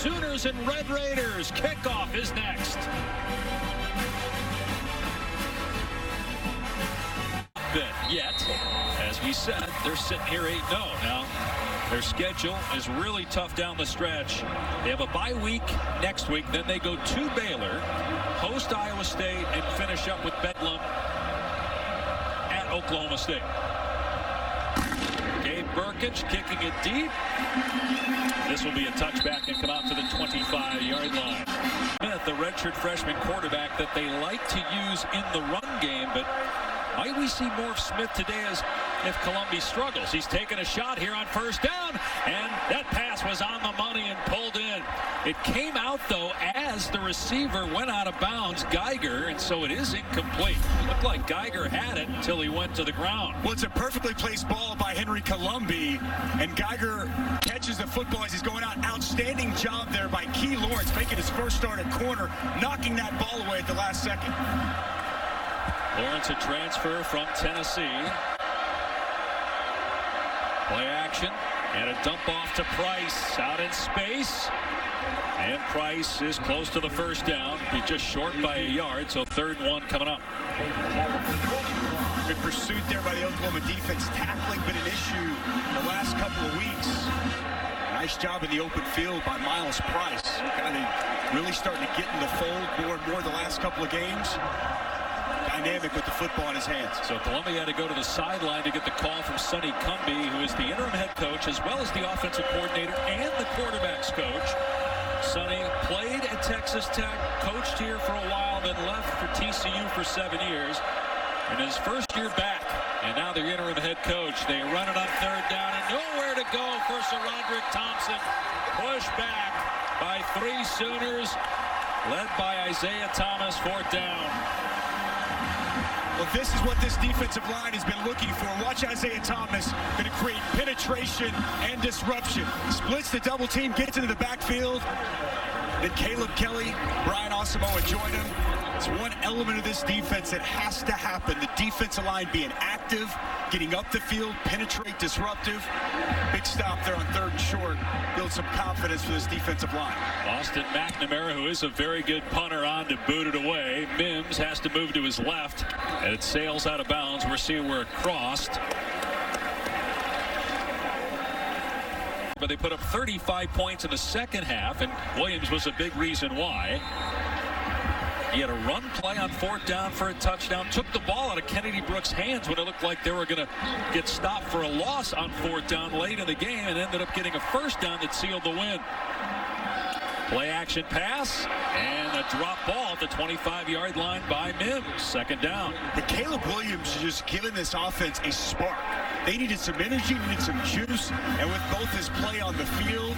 Sooners and Red Raiders. Kickoff is next. Yet, as we said, they're sitting here 8-0 now. Their schedule is really tough down the stretch. They have a bye week next week. Then they go to Baylor, host Iowa State, and finish up with Bedlam at Oklahoma State. Gabe Burkich kicking it deep. This will be a touchback and come out to the 25-yard line. Smith, the redshirt freshman quarterback that they like to use in the run game, but might we see more of Smith today as if Columbia struggles? He's taking a shot here on first down, and that pass was on the money and pulled in. It came out, though, as the receiver went out of bounds, Geiger, and so it is incomplete. It looked like Geiger had it until he went to the ground. Well, it's a perfectly placed ball by Henry Colombi, and Geiger catches the football as he's going out. Outstanding job there by Key Lawrence, making his first start at corner, knocking that ball away at the last second. Lawrence, a transfer from Tennessee. Play action and a dump off to Price out in space. And Price is close to the first down. He's just short by a yard, so 3rd and 1 coming up. Good pursuit there by the Oklahoma defense. Tackling been an issue the last couple of weeks. Nice job in the open field by Miles Price. Kind of really starting to get in the fold more and more the last couple of games. Dynamic with the football in his hands. So Columbia had to go to the sideline to get the call from Sonny Cumbie, who is the interim head coach as well as the offensive coordinator and the quarterbacks coach. Sonny played at Texas Tech, coached here for a while, then left for TCU for 7 years. In his first year back, and now the interim head coach. They run it on 3rd down and nowhere to go for SaRodorick Thompson. Pushed back by 3 Sooners, led by Isaiah Thomas, 4th down. Well, this is what this defensive line has been looking for. Watch Isaiah Thomas, going to create penetration and disruption. Splits the double team, gets into the backfield. Then Caleb Kelly, Brian Asamoah join him. It's one element of this defense that has to happen. The defensive line being active, getting up the field, penetrate, disruptive. Big stop there on 3rd and short. Build some confidence for this defensive line. Austin McNamara, who is a very good punter, on to boot it away. Mims has to move to his left, and it sails out of bounds. We're seeing where it crossed. But they put up 35 points in the second half, and Williams was a big reason why. He had a run play on 4th down for a touchdown, took the ball out of Kennedy Brooks' hands when it looked like they were going to get stopped for a loss on 4th down late in the game, and ended up getting a first down that sealed the win. Play action pass and a drop ball at the 25-yard line by Mims. 2nd down. But Caleb Williams is just giving this offense a spark. They needed some energy, needed some juice, and with both his play on the field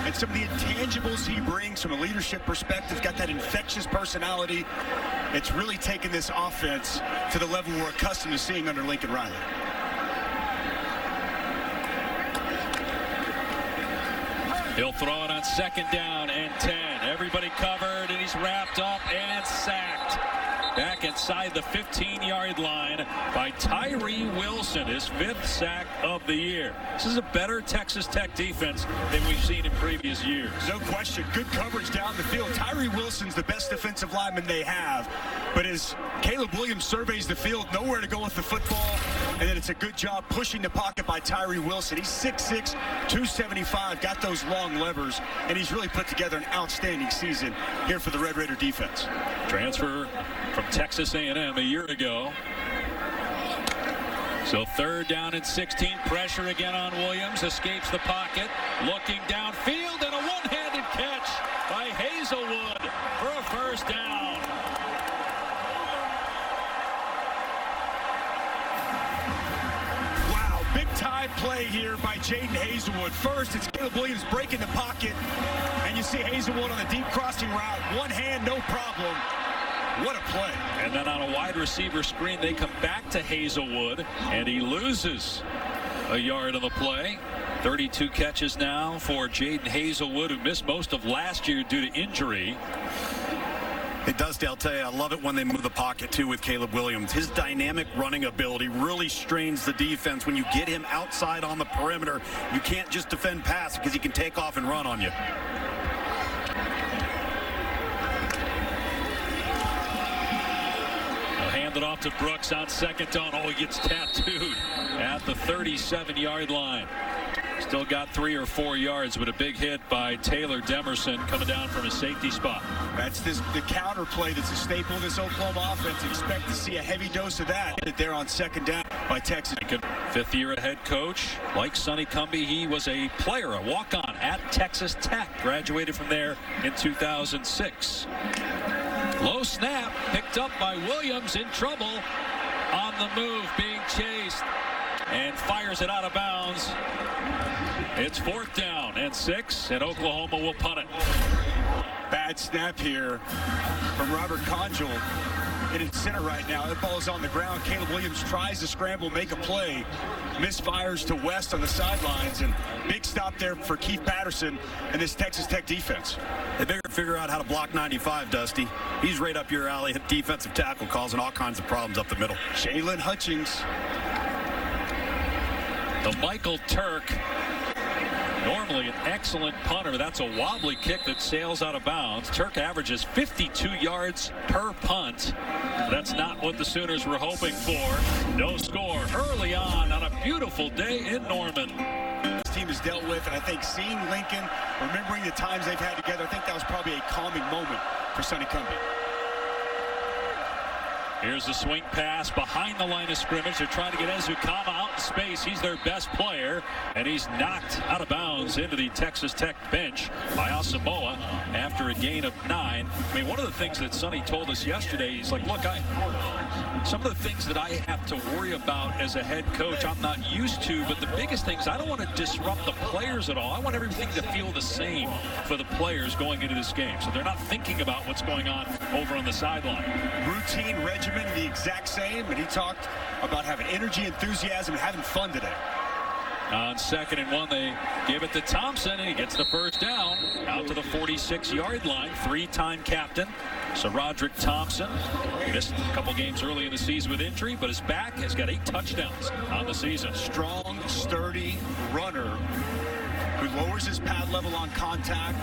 and some of the intangibles he brings from a leadership perspective, got that infectious personality, it's really taken this offense to the level we're accustomed to seeing under Lincoln Riley. He'll throw it on 2nd down and 10. Everybody covered, and he's wrapped up and sacked. Back inside the 15-yard line by Tyree Wilson, his 5th sack of the year. This is a better Texas Tech defense than we've seen in previous years. No question. Good coverage down the field. Tyree Wilson's the best defensive lineman they have. But as Caleb Williams surveys the field, nowhere to go with the football. And then it's a good job pushing the pocket by Tyree Wilson. He's 6'6", 275, got those long levers, and he's really put together an outstanding season here for the Red Raider defense. Transfer from Texas A&M a year ago. So 3rd down and 16. Pressure again on Williams. Escapes the pocket. Looking downfield, and a one-handed catch by Hazelwood for a first down. Wow, big-time play here by Jaden Hazelwood. First, it's Caleb Williams breaking the pocket, and you see Hazelwood on the deep crossing route. One hand, no problem. What a play. And then on a wide receiver screen, they come back to Hazelwood, and he loses a yard on the play. 32 catches now for Jaden Hazelwood, who missed most of last year due to injury. It does, Dale. I'll tell you, I love it when they move the pocket, too, with Caleb Williams. His dynamic running ability really strains the defense. When you get him outside on the perimeter, you can't just defend pass because he can take off and run on you. hand it off to Brooks on second down. Oh, he gets tattooed at the 37-yard line. Still got 3 or 4 yards, but a big hit by Taylor Demerson coming down from a safety spot. That's the counter play that's a staple of this Oklahoma offense. Expect to see a heavy dose of that there on second down by Texas. Fifth year head coach, like Sonny Cumbie, he was a player, a walk-on at Texas Tech. Graduated from there in 2006. Low snap, picked up by Williams, in trouble. On the move, being chased, and fires it out of bounds. It's 4th down and 6, and Oklahoma will punt it. Bad snap here from Robert Conjol. In its center right now. That ball is on the ground. Caleb Williams tries to scramble, make a play. Misfires to West on the sidelines, and big stop there for Keith Patterson and this Texas Tech defense. They better figure out how to block 95, Dusty. He's right up your alley. Defensive tackle causing all kinds of problems up the middle. Jalen Hutchings. The Michael Turk, normally an excellent punter. That's a wobbly kick that sails out of bounds. Turk averages 52 yards per punt. That's not what the Sooners were hoping for. No score early on a beautiful day in Norman. This team has dealt with, and I think seeing Lincoln, remembering the times they've had together, I think that was probably a calming moment for Sonny Cumbie. Here's the swing pass behind the line of scrimmage. They're trying to get Ezukama out in space. He's their best player, and he's knocked out of bounds into the Texas Tech bench by Asamoah after a gain of 9. I mean, one of the things that Sonny told us yesterday, he's like, look, some of the things that I have to worry about as a head coach, I'm not used to, but the biggest thing is I don't want to disrupt the players at all. I want everything to feel the same for the players going into this game, so they're not thinking about what's going on over on the sideline. Routine regimen, the exact same, and he talked about having energy, enthusiasm, and having fun today. On 2nd and 1, they give it to Thompson, and he gets the first down out to the 46-yard line. 3-time captain, SaRodorick Thompson. He missed a couple games early in the season with injury, but is back. Has got 8 touchdowns on the season. Strong, sturdy runner who lowers his pad level on contact,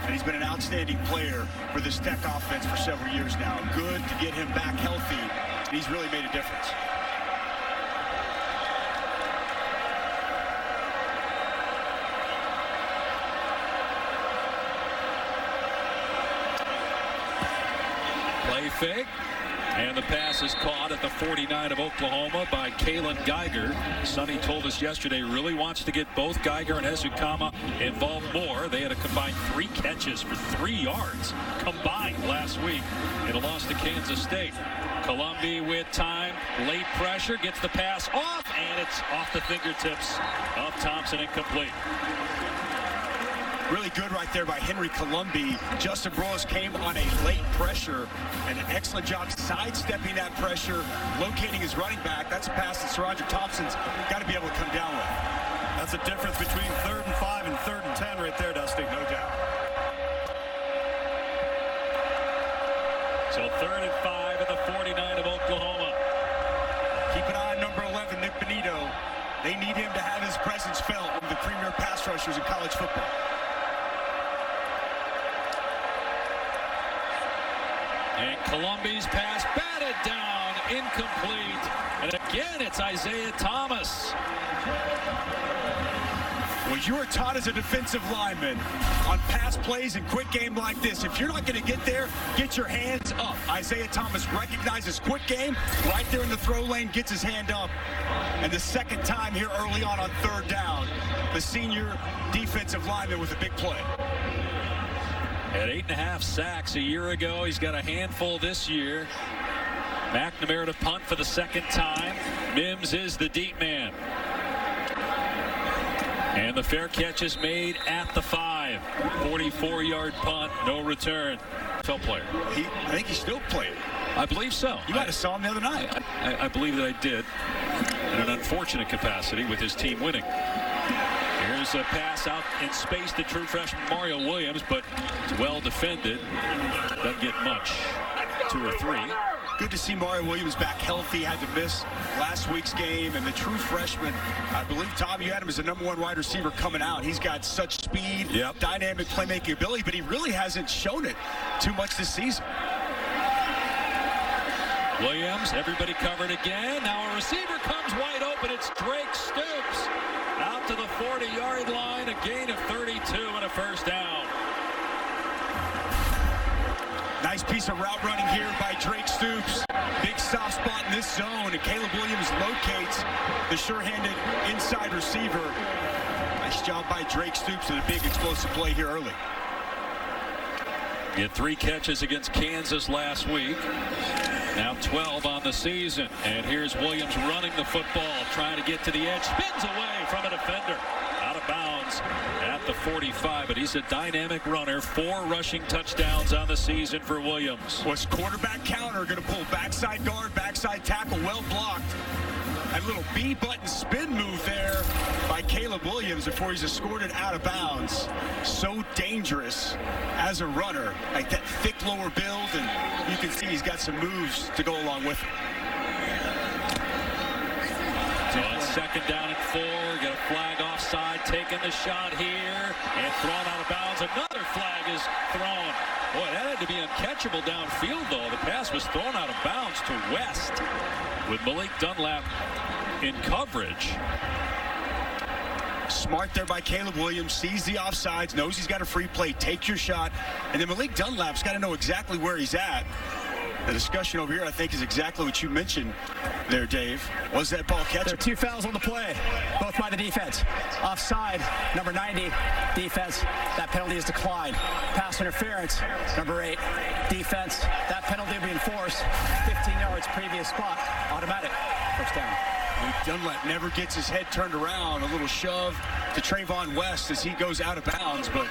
and he's been an outstanding player for this Tech offense for several years now. Good to get him back healthy, and he's really made a difference. Play fake, and the pass is caught at the 49 of Oklahoma by Kalen Geiger. Sonny told us yesterday really wants to get both Geiger and Ezukama involved more. They had a combined 3 catches for 3 yards combined last week in a loss to Kansas State. Colombi with time, late pressure, gets the pass off, and it's off the fingertips of Thompson, incomplete. Really good right there by Henry Colombi. Justin Broiles came on a late pressure, and an excellent job sidestepping that pressure, locating his running back. That's a pass that SaRodorick Thompson's got to be able to come down with. That's the difference between 3rd and 5 and 3rd and 10 right there, Dusty. No doubt. So 3rd and 5 at the 49 of Oklahoma. Keep an eye on number 11, Nick Benito. They need him to have his presence felt with the premier pass rushers in college football. And Colombi's pass batted down, incomplete. And again, it's Isaiah Thomas. Well, you are taught as a defensive lineman on pass plays and quick game like this. If you're not going to get there, get your hands up. Isaiah Thomas recognizes quick game right there in the throw lane, gets his hand up. And the second time here early on 3rd down, the senior defensive lineman with a big play. At 8.5 sacks a year ago. He's got a handful this year. McNamara to punt for the 2nd time. Mims is the deep man. And the fair catch is made at the 5. 44-yard punt, no return. Player. I think he still played. I believe so. You might have saw him the other night. I believe that I did. In an unfortunate capacity with his team winning. Here's a pass out in space to true freshman Mario Williams, but it's well defended. Doesn't get much. 2 or 3. Good to see Mario Williams back healthy. Had to miss last week's game. And the true freshman, I believe, Tom, you had him as the #1 wide receiver coming out. He's got such speed, dynamic playmaking ability, but he really hasn't shown it too much this season. Williams, everybody covered again. Now a receiver comes wide open. It's Drake Stoops out to the 40-yard line. A gain of 32 and a first down. Nice piece of route running here by Drake Stoops. Big soft spot in this zone, and Caleb Williams locates the sure-handed inside receiver. Nice job by Drake Stoops and a big explosive play here early. He had 3 catches against Kansas last week. Now 12 on the season. And here's Williams running the football, trying to get to the edge. Spins away from a defender. Out of bounds at the 45, but he's a dynamic runner. 4 rushing touchdowns on the season for Williams. Was quarterback counter going to pull backside guard, backside tackle, well blocked. That little B-button spin move there by Caleb Williams before he's escorted out of bounds. So dangerous as a runner. Like that thick lower build, and you can see he's got some moves to go along with it. So on second down and 4, get a flag offside, taking the shot here, and thrown out of bounds. Another flag is thrown. Boy, that had to be uncatchable downfield, though. The pass was thrown out of bounds to West with Malik Dunlap in coverage. Smart there by Caleb Williams, sees the offsides, knows he's got a free play, take your shot, and then Malik Dunlap's got to know exactly where he's at. The discussion over here, I think, is exactly what you mentioned there, Dave. Was that ball catchable? There are 2 fouls on the play, both by the defense. Offside, number 90, defense, that penalty is declined. Pass interference, number 8, defense, that penalty will be enforced. 15 yards, previous spot, automatic, first down. Dunlap never gets his head turned around. A little shove to Trayvon West as he goes out of bounds. But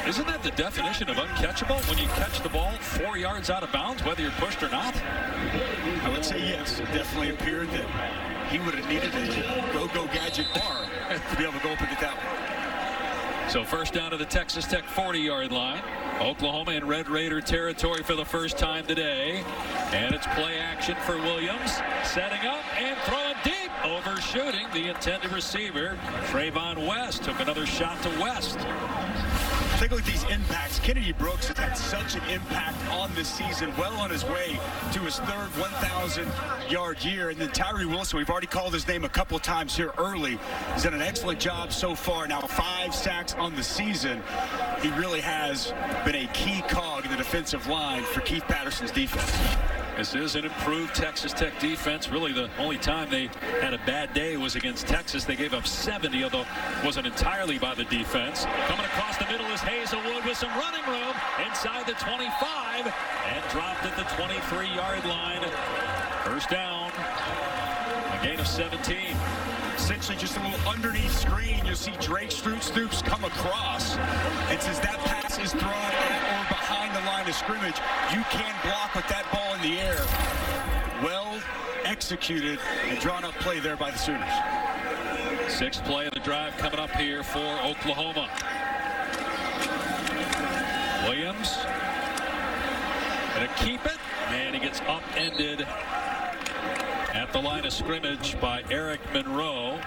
isn't that the definition of uncatchable? When you catch the ball 4 yards out of bounds, whether you're pushed or not? I would say yes. It definitely appeared that he would have needed a go-go gadget bar to be able to go up and get that one. So first down to the Texas Tech 40-yard line. Oklahoma in Red Raider territory for the first time today. And it's play action for Williams. Setting up and throwing deep. Overshooting the intended receiver. Trayvon West took another shot to West. Take a look at these impacts. Kennedy Brooks has had such an impact on this season, well on his way to his 3rd 1,000-yard year. And then Tyree Wilson, we've already called his name a couple of times here early. He's done an excellent job so far. Now 5 sacks on the season. He really has been a key cog in the defensive line for Keith Patterson's defense. This is an improved Texas Tech defense. Really, the only time they had a bad day was against Texas. They gave up 70, although it wasn't entirely by the defense. Coming across the middle is Hazelwood with some running room inside the 25 and dropped at the 23-yard line. First down, a gain of 17. Essentially just a little underneath screen. You'll see Drake Stoops come across. And since that pass is thrown at or behind the line of scrimmage, you can block with that ball in the air. Well executed and drawn up play there by the Sooners. 6th play of the drive coming up here for Oklahoma. Williams gonna keep it, and he gets upended at the line of scrimmage by Eric Monroe.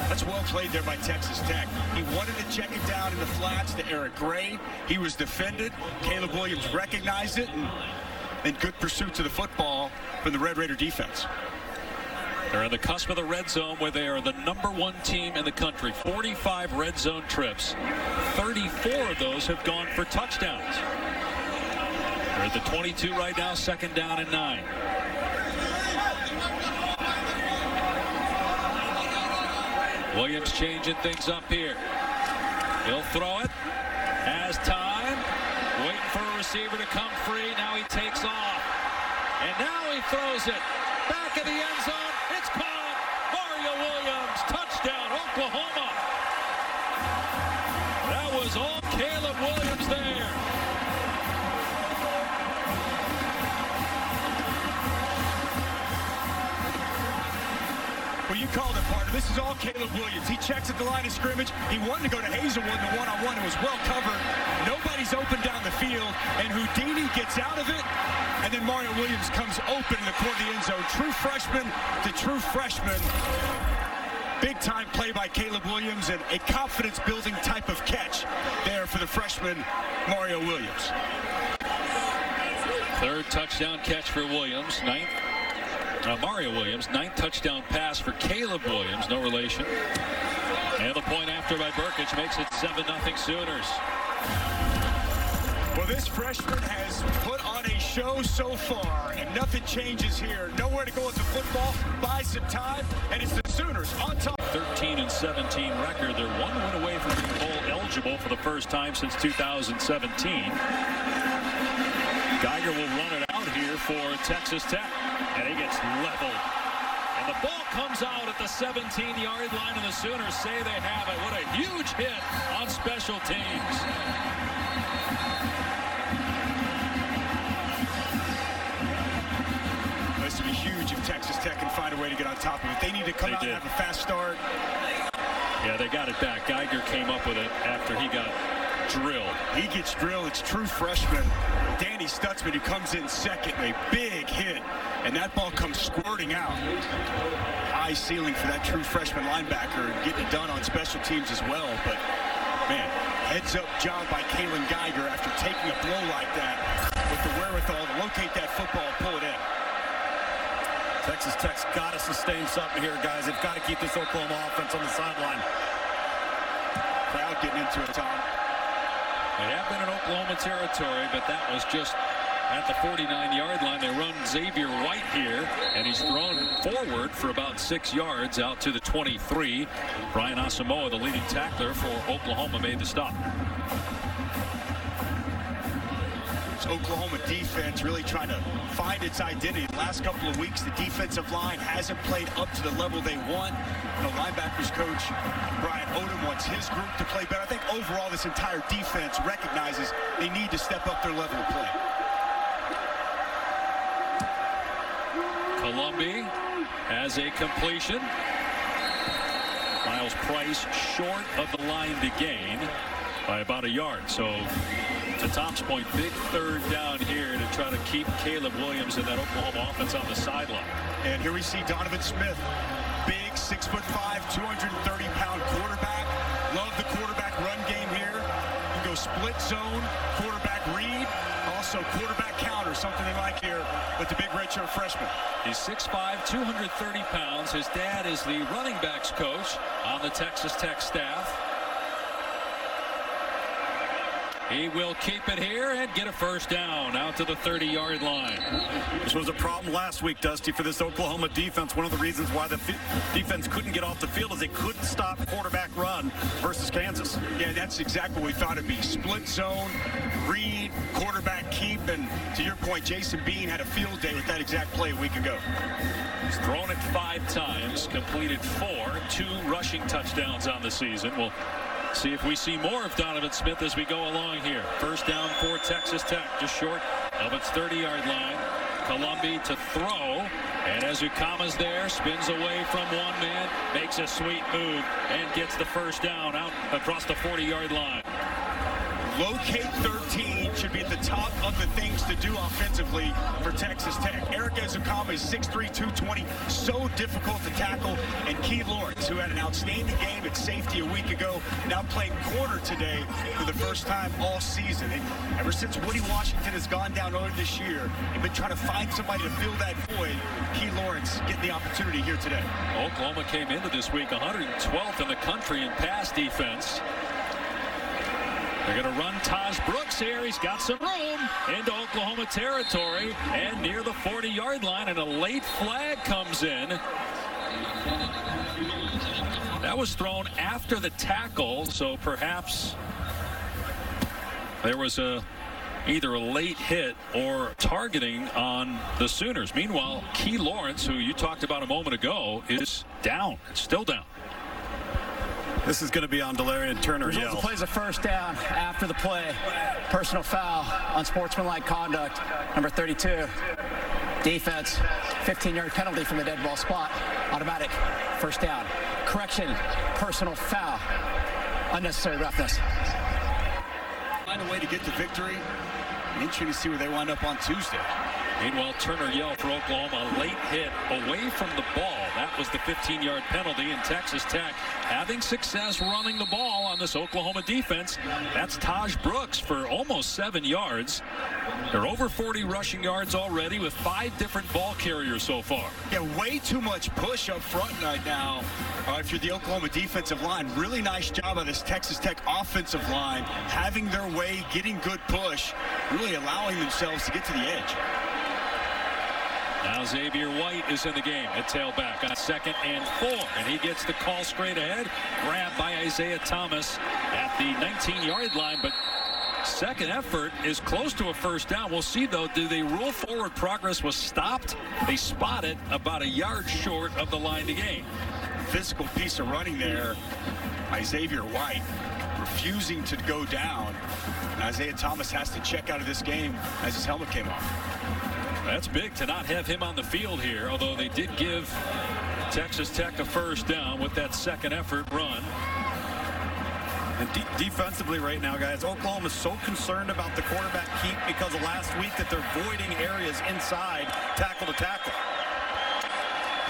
That's well played there by Texas Tech. He wanted to check it down in the flats to Eric Gray. He was defended. Caleb Williams recognized it, and good pursuit to the football from the Red Raider defense. They're on the cusp of the red zone where they are the #1 team in the country. 45 red zone trips. 34 of those have gone for touchdowns. They're at the 22 right now, 2nd down and 9. Williams changing things up here. He'll throw it. Has time. Waiting for a receiver to come free. Now he takes off. And now he throws it. Back in the end zone. It's caught. Mario Williams. Touchdown, Oklahoma. That was all Caleb Williams there. Well, you called it, partner. This is all Caleb Williams. He checks at the line of scrimmage. He wanted to go to Hazelwood in the one-on-one. It was well covered. Nobody's open down the field, and Houdini gets out of it, and then Mario Williams comes open in the corner of the end zone. True freshman to true freshman. Big-time play by Caleb Williams, and a confidence-building type of catch there for the freshman, Mario Williams. Third touchdown catch for Williams. Mario Williams. 9th touchdown pass for Caleb Williams. No relation. And the point after by Burkich makes it 7-0 Sooners. Well, this freshman has put on a show so far, and nothing changes here. Nowhere to go with the football. Buy some time, and it's the Sooners on top. 13-17 record. They're 1 win away from being bowl eligible for the first time since 2017. Geiger will run it out here for Texas Tech, and he gets leveled. And the ball comes out at the 17-yard line, and the Sooners say they have it. What a huge hit on special teams. This would be huge if Texas Tech can find a way to get on top of it. They need to come out and have a fast start. Yeah, they got it back. Geiger came up with it after he got drilled. He gets drilled. It's true freshman Danny Stutzman who comes in second. A big hit, and that ball comes squirting out. High ceiling for that true freshman linebacker, getting it done on special teams as well. But man, heads up job by Kalen Geiger after taking a blow like that with the wherewithal to locate that football and pull it in. Texas Tech's got to sustain something here, guys. They've got to keep this Oklahoma offense on the sideline. Crowd getting into it, Tom. They have been in Oklahoma territory, but that was just at the 49-yard line. They run Xavier White here, and he's thrown forward for about 6 yards out to the 23. Brian Asamoah, the leading tackler for Oklahoma, made the stop. Oklahoma defense really trying to find its identity. The last couple of weeks, the defensive line hasn't played up to the level they want. The linebackers coach, Brian Odom, wants his group to play better. I think overall this entire defense recognizes they need to step up their level of play. Colombi has a completion. Miles Price short of the line to gain by about a yard. So to Tom's point, big third down here to try to keep Caleb Williams and that Oklahoma offense on the sideline. And here we see Donovan Smith, big 6'5", 230-pound quarterback. Love the quarterback run game here. You can go split zone, quarterback read, also quarterback counter, something they like here with the big redshirt freshman. He's 6'5", 230 pounds. His dad is the running backs coach on the Texas Tech staff. He will keep it here and get a first down out to the 30-yard line. This was a problem last week, Dusty, for this Oklahoma defense. One of the reasons why the defense couldn't get off the field is they couldn't stop quarterback run versus Kansas. Yeah, that's exactly what we thought it'd be. Split zone, read, quarterback keep, and to your point, Jason Bean had a field day with that exact play a week ago. He's thrown it 5 times, completed 4, 2 rushing touchdowns on the season. We'll see if we see more of Donovan Smith as we go along here. First down for Texas Tech, just short of its 30-yard line. Colombi to throw, and Ezukama's there, spins away from one man, makes a sweet move, and gets the first down out across the 40-yard line. Locate 13 should be at the top of the things to do offensively for Texas Tech. Eric Ezukama is 6'3", 220, so difficult to tackle. And Key Lawrence, who had an outstanding game at safety a week ago, now playing corner today for the first time all season. And ever since Woody Washington has gone down earlier this year, they've been trying to find somebody to fill that void. Key Lawrence getting the opportunity here today. Oklahoma came into this week 112th in the country in pass defense. They're going to run Taj Brooks here. He's got some room into Oklahoma territory and near the 40-yard line, and a late flag comes in. That was thrown after the tackle, so perhaps there was either a late hit or targeting on the Sooners. Meanwhile, Key Lawrence, who you talked about a moment ago, is down. It's still down. This is going to be on Delarian Turner. Results plays a first down after the play. Personal foul on sportsmanlike conduct. Number 32. Defense. 15-yard penalty from the dead ball spot. Automatic first down. Correction. Personal foul. Unnecessary roughness. Find a way to get the victory. Interesting to see where they wind up on Tuesday. Meanwhile, Turner Yell for Oklahoma, a late hit away from the ball. That was the 15-yard penalty, and Texas Tech having success running the ball on this Oklahoma defense. That's Taj Brooks for almost 7 yards. They're over 40 rushing yards already with 5 different ball carriers so far. Yeah, way too much push up front right now. If you're the Oklahoma defensive line, really nice job of this Texas Tech offensive line, having their way, getting good push, really allowing themselves to get to the edge. Now Xavier White is in the game at tailback on 2nd and 4, and he gets the call straight ahead, grabbed by Isaiah Thomas at the 19-yard line, but second effort is close to a first down. We'll see, though, do they rule forward? Progress was stopped. They spot it about a yard short of the line to gain. Physical piece of running there. Xavier White refusing to go down. And Isaiah Thomas has to check out of this game as his helmet came off. That's big to not have him on the field here, although they did give Texas Tech a first down with that second effort run. And defensively right now, guys, Oklahoma is so concerned about the quarterback keep because of last week that they're voiding areas inside tackle to tackle.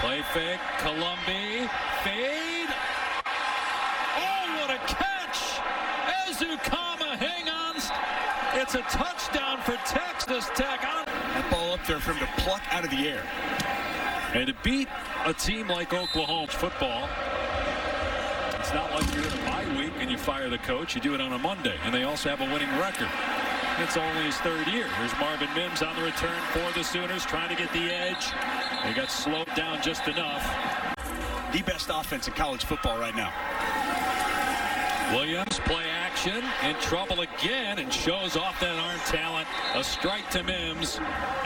Play fake, Colombi, fade. Oh, what a catch! Ezukama, hang on. It's a touchdown for Texas Tech. That ball up there for him to pluck out of the air. And to beat a team like Oklahoma football, it's not like you're in a bye week and you fire the coach. You do it on a Monday, and they also have a winning record. It's only his 3rd year. Here's Marvin Mims on the return for the Sooners, trying to get the edge. They got slowed down just enough. The best offense in college football right now. Williams, play action, in trouble again, and shows off that arm talent. A strike to Mims,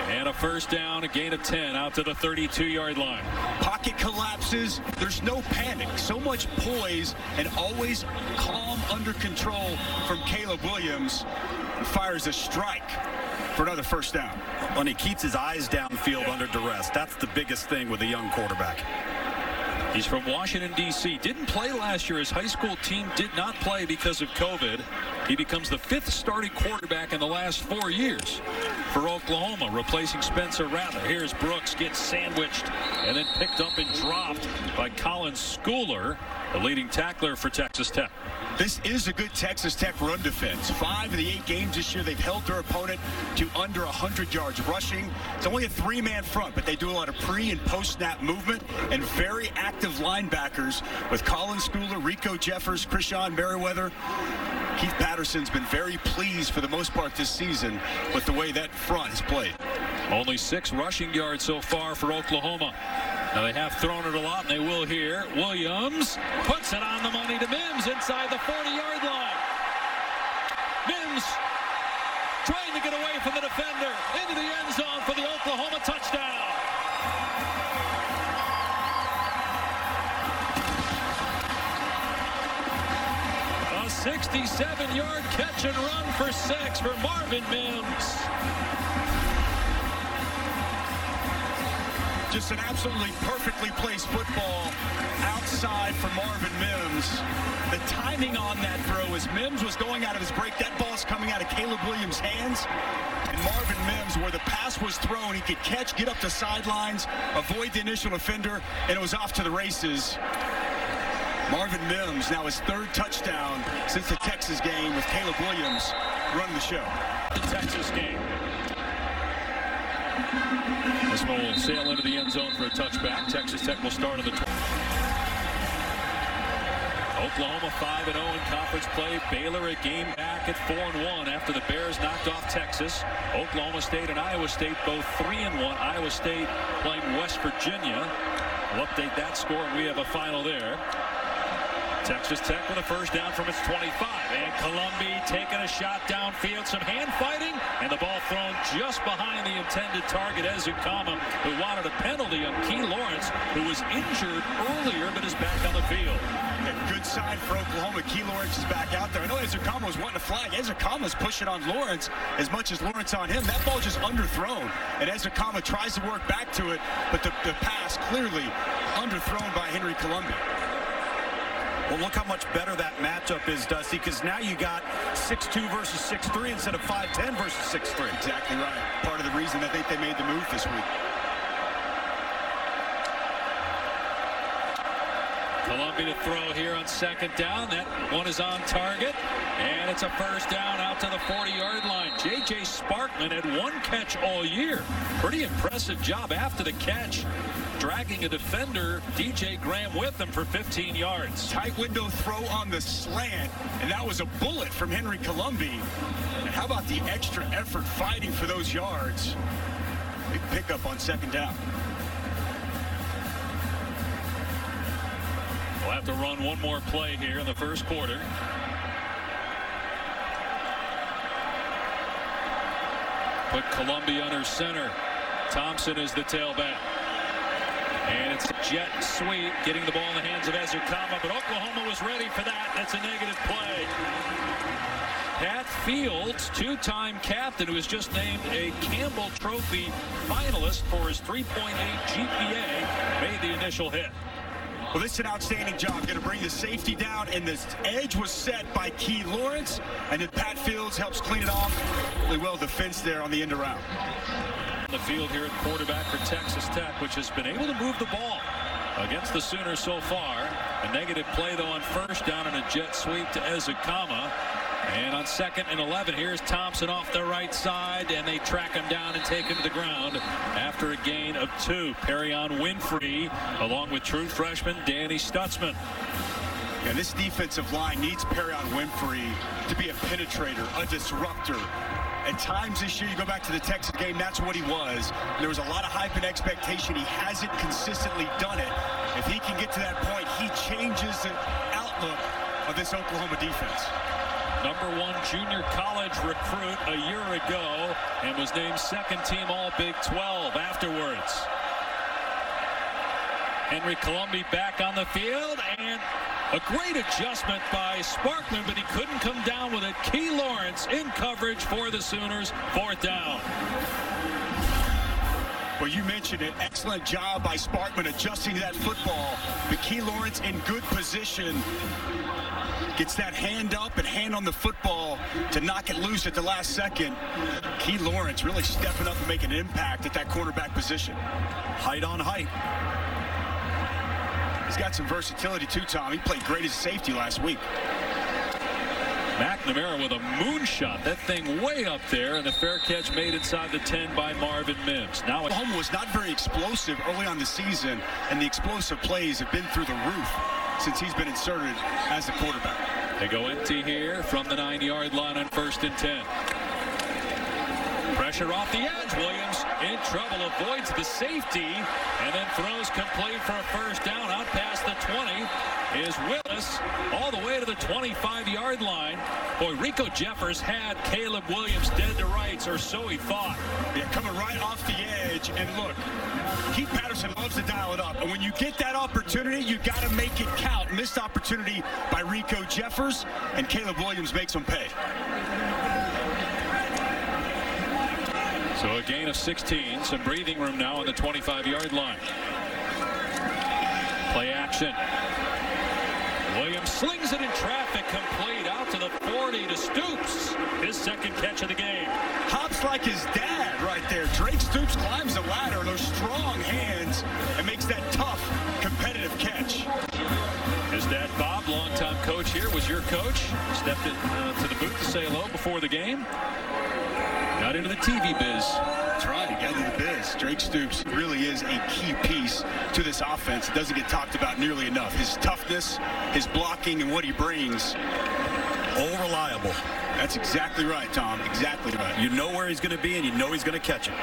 and a first down, a gain of 10 out to the 32-yard line. Pocket collapses. There's no panic. So much poise and always calm, under control from Caleb Williams. He fires a strike for another first down. When he keeps his eyes downfield under duress, that's the biggest thing with a young quarterback. He's from Washington, D.C. Didn't play last year. His high school team did not play because of COVID. He becomes the 5th starting quarterback in the last 4 years for Oklahoma, replacing Spencer Rattler. Here's Brooks, gets sandwiched and then picked up and dropped by Colin Schooler, the leading tackler for Texas Tech. This is a good Texas Tech run defense. 5 of the 8 games this year, they've held their opponent to under 100 yards rushing. It's only a 3-man front, but they do a lot of pre- and post-snap movement and very active linebackers with Colin Schooler, Rico Jeffers, Krishan Merriweather. Keith Patterson's been very pleased for the most part this season with the way that front has played. Only 6 rushing yards so far for Oklahoma. Now they have thrown it a lot, and they will here. Williams puts it on the money to Mims inside the 40-yard line. Mims trying to get away from the defender into the end zone for the Oklahoma touchdown. A 67-yard catch and run for 6 for Marvin Mims. Just an absolutely perfectly placed football outside for Marvin Mims. The timing on that throw as Mims was going out of his break. That ball's coming out of Caleb Williams' hands. And Marvin Mims, where the pass was thrown, he could catch, get up the sidelines, avoid the initial offender, and it was off to the races. Marvin Mims, now his 3rd touchdown since the Texas game with Caleb Williams running the show. The Texas game. This one will sail into the end zone for a touchback. Texas Tech will start on the 20. Oklahoma 5-0 in conference play. Baylor a game back at 4-1 after the Bears knocked off Texas. Oklahoma State and Iowa State both 3-1. Iowa State playing West Virginia. We'll update that score, and we have a final there. Texas Tech with a first down from its 25. And Colombi taking a shot downfield. Some hand fighting. And the ball thrown just behind the intended target, Ezukama, who wanted a penalty on Key Lawrence, who was injured earlier but is back on the field. A good sign for Oklahoma. Key Lawrence is back out there. I know Ezukama was wanting a flag. Ezukama's pushing on Lawrence as much as Lawrence on him. That ball just underthrown. And Ezukama tries to work back to it, but the pass clearly underthrown by Henry Colombi. Well, look how much better that matchup is, Dusty, because now you got 6'2 versus 6'3 instead of 5'10 versus 6'3. Exactly right. Part of the reason I think they made the move this week. Columbia to throw here on second down. That one is on target, and it's a first down out to the 40-yard line. J.J. Sparkman had one catch all year. Pretty impressive job after the catch, dragging a defender, DJ Graham, with him for 15 yards. Tight window throw on the slant, and that was a bullet from Henry Colombi. And how about the extra effort fighting for those yards? Big pickup on second down. We'll have to run one more play here in the first quarter. Put Columbia under center. Thompson is the tailback. And it's a jet sweep, getting the ball in the hands of Ezekama, but Oklahoma was ready for that. That's a negative play. Pat Fields, two-time captain, who was just named a Campbell Trophy finalist for his 3.8 GPA, made the initial hit. Well, this is an outstanding job. Going to bring the safety down, and the edge was set by Key Lawrence, and then Pat Fields helps clean it off. Really well defense there on the end around. The field here at quarterback for Texas Tech, which has been able to move the ball against the Sooners so far. A negative play, though, on first down and a jet sweep to Ezekama. And on 2nd and 11, here's Thompson off the right side, and they track him down and take him to the ground after a gain of 2. Perrion Winfrey, along with true freshman Danny Stutzman. And this defensive line needs Perrion Winfrey to be a penetrator, a disruptor. At times this year, you go back to the Texas game, that's what he was. There was a lot of hype and expectation. He hasn't consistently done it. If he can get to that point, he changes the outlook of this Oklahoma defense. #1 junior college recruit a year ago, and was named second team All Big 12 afterwards. Henry Colombi back on the field, and a great adjustment by Sparkman, but he couldn't come down with it. Key Lawrence in coverage for the Sooners, 4th down. Well, you mentioned it. Excellent job by Sparkman adjusting to that football. But Key Lawrence in good position. Gets that hand up and hand on the football to knock it loose at the last second. Key Lawrence really stepping up and making an impact at that quarterback position. Height on height. He's got some versatility too, Tom. He played great as safety last week. McNamara with a moonshot. That thing way up there, and the fair catch made inside the 10 by Marvin Mims. Now Oklahoma was not very explosive early on the season, and the explosive plays have been through the roof since he's been inserted as the quarterback. They go empty here from the 9-yard line on 1st and 10. Pressure off the edge. Williams in trouble, avoids the safety, and then throws complete for a first down. Out past the 20 is Willis, all the way to the 25-yard line. Boy, Rico Jeffers had Caleb Williams dead to rights, or so he thought. Yeah, coming right off the edge, and look, Keith Patterson loves to dial it up, and when you get that opportunity, you got to make it count. Missed opportunity by Rico Jeffers, and Caleb Williams makes them pay. So a gain of 16, some breathing room now on the 25-yard line. Play action. Williams slings it in traffic, complete out to the 40 to Stoops. His second catch of the game. Hops like his dad right there. Drake Stoops climbs the ladder, those strong hands, and makes that tough, competitive catch. His dad, Bob, longtime coach here, was your coach. Stepped to the booth to say hello before the game. Got into the TV biz. That's right, he got into the biz. Drake Stoops really is a key piece to this offense. It doesn't get talked about nearly enough. His toughness, his blocking, and what he brings. All reliable. That's exactly right, Tom. Exactly right. You know where he's going to be, and you know he's going to catch it.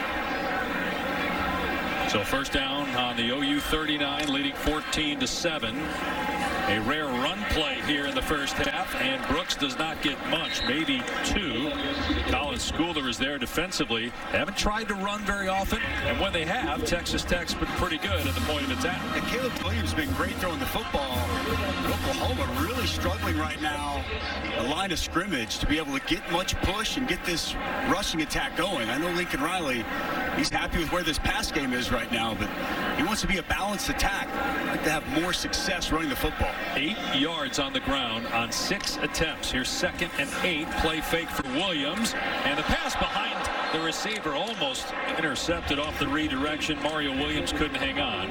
So first down on the OU 39, leading 14-7. A rare run play here in the first half, and Brooks does not get much, maybe 2. Colin Schooler is there defensively. They haven't tried to run very often, and when they have, Texas Tech's been pretty good at the point of attack. And Caleb Williams has been great throwing the football. Oklahoma really struggling right now, the line of scrimmage, to be able to get much push and get this rushing attack going. I know Lincoln Riley, he's happy with where this pass game is right now, but he wants to be a balanced attack. like to have more success running the football. 8 yards on the ground on 6 attempts. Here's 2nd and 8. Play fake for Williams. And the pass behind the receiver almost intercepted off the redirection. Mario Williams couldn't hang on.